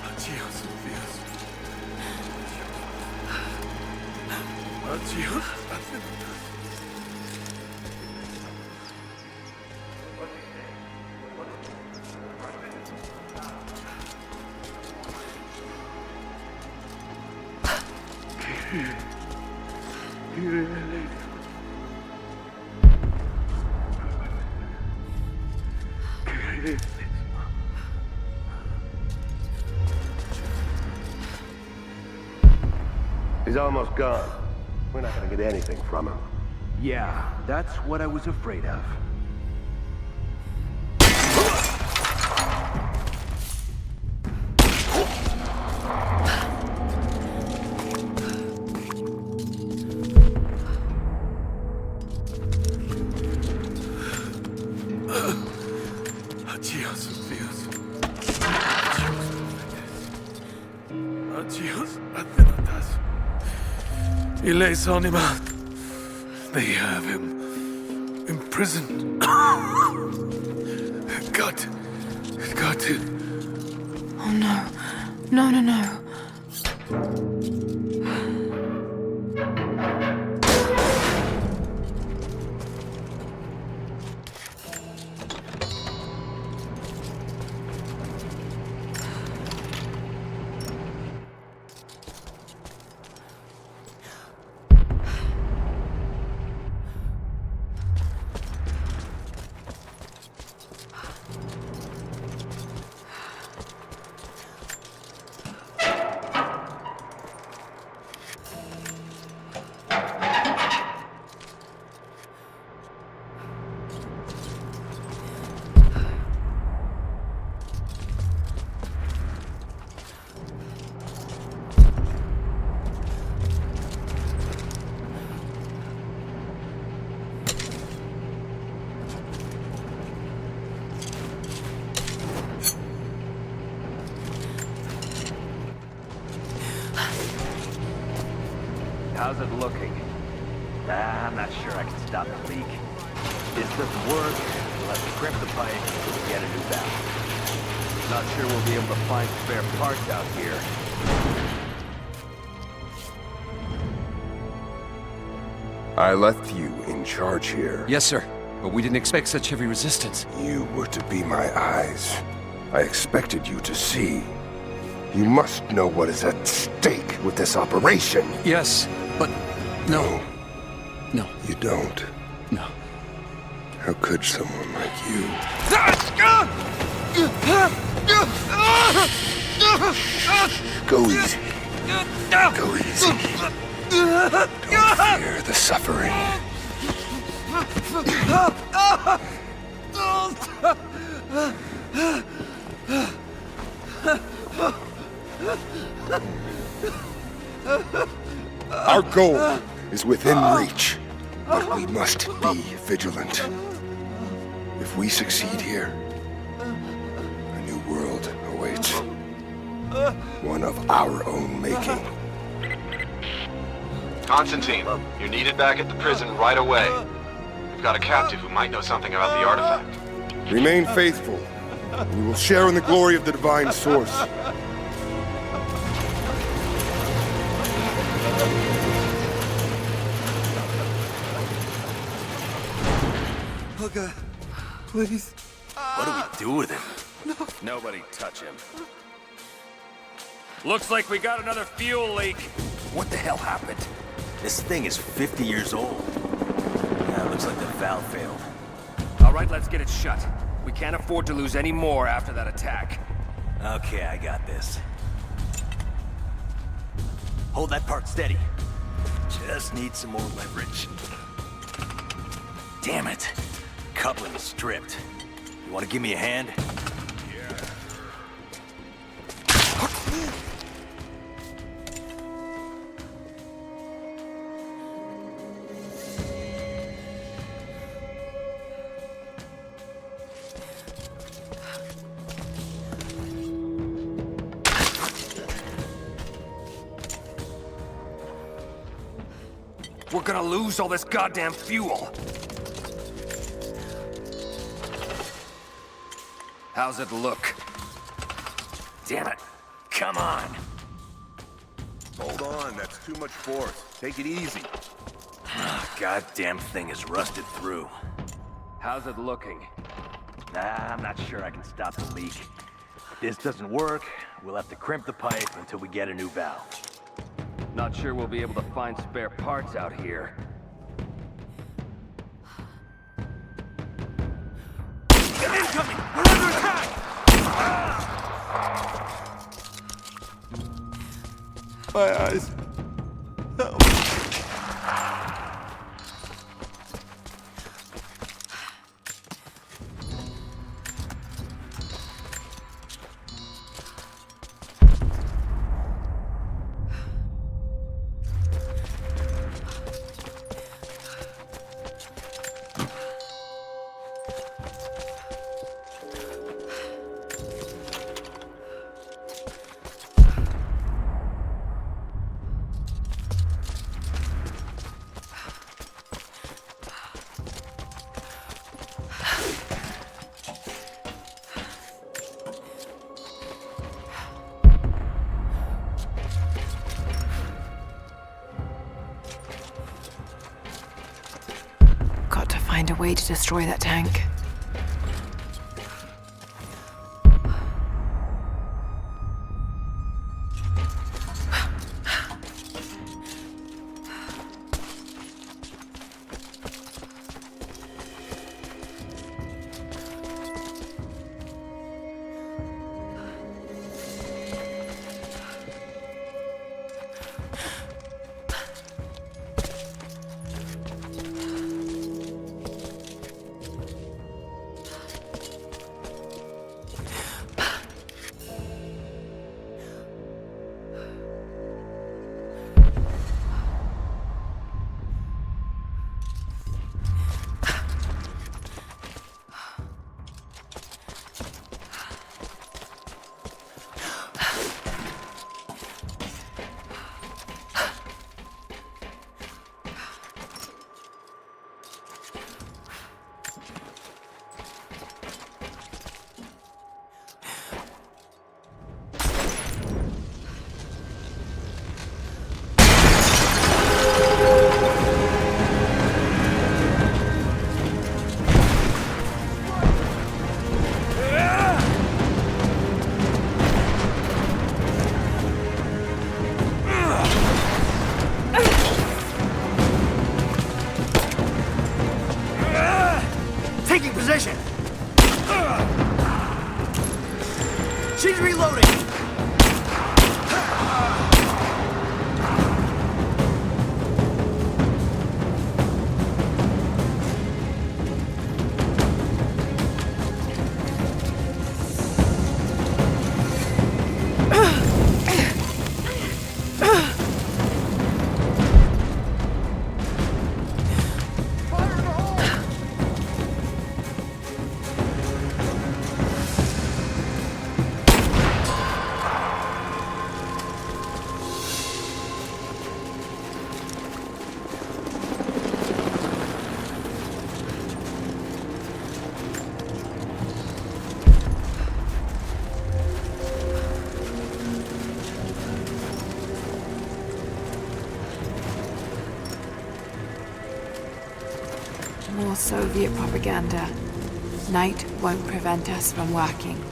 Adios, Dios. Adios. He's almost gone. We're not gonna get anything from him. Yeah, that's what I was afraid of. Adios, Dios. Adios, Athenatas. Iles anima. They have him imprisoned. Got to. Oh no. No, no, no. How's it looking? I'm not sure I can stop the leak. This doesn't work. We'll have to crimp the pipe and get a new valve. Not sure we'll be able to find spare parts out here. I left you in charge here. Yes, sir. But we didn't expect such heavy resistance. You were to be my eyes. I expected you to see. You must know what is at stake with this operation. Yes, but no. No. You don't? No. How could someone like you? Go easy. Go easy. Don't fear the suffering. Our goal is within reach, but we must be vigilant. If we succeed here, a new world awaits. One of our own making. Constantine, you're needed back at the prison right away. We've got a captive who might know something about the artifact. Remain faithful, and you will share in the glory of the divine source. Okay, please. What do we do with him? No. Nobody touch him. Looks like we got another fuel leak. What the hell happened? This thing is 50 years old. Yeah, it looks like the valve failed. All right, let's get it shut. We can't afford to lose any more after that attack. Okay, I got this. Hold that part steady. Just need some more leverage. Damn it. Coupling is stripped. You want to give me a hand? We're gonna lose all this goddamn fuel. How's it look? Damn it. Come on. Hold on, that's too much force. Take it easy. Goddamn thing is rusted through. How's it looking? I'm not sure I can stop the leak. If this doesn't work, we'll have to crimp the pipe until we get a new valve. Not sure we'll be able to find spare parts out here. Incoming! We're under attack! My eyes. Help. Find a way to destroy that tank. Position! She's reloading! More Soviet propaganda. Night won't prevent us from working.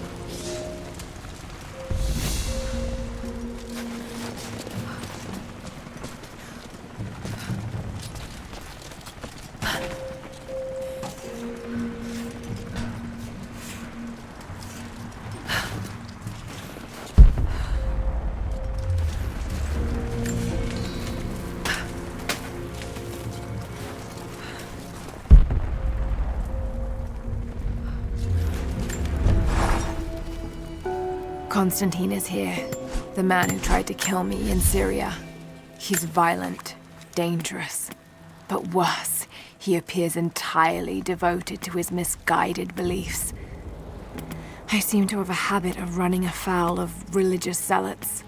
Constantine is here. The man who tried to kill me in Syria. He's violent, dangerous. But worse, he appears entirely devoted to his misguided beliefs. I seem to have a habit of running afoul of religious zealots.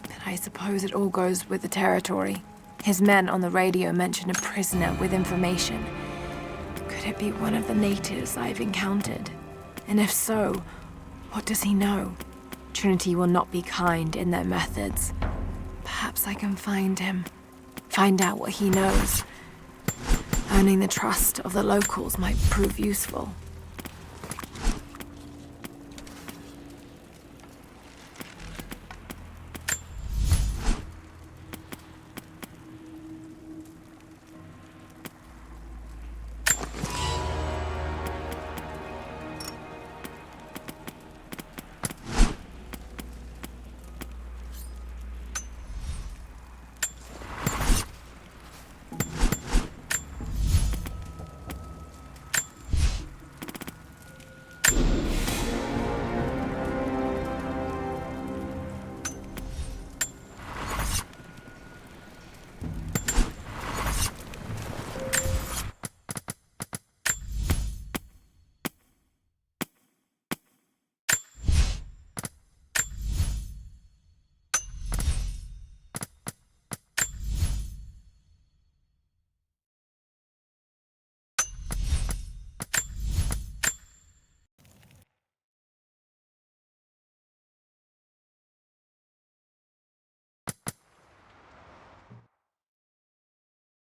But I suppose it all goes with the territory. His men on the radio mentioned a prisoner with information. Could it be one of the natives I've encountered? And if so, what does he know? Trinity will not be kind in their methods. Perhaps I can find him. Find out what he knows. Earning the trust of the locals might prove useful.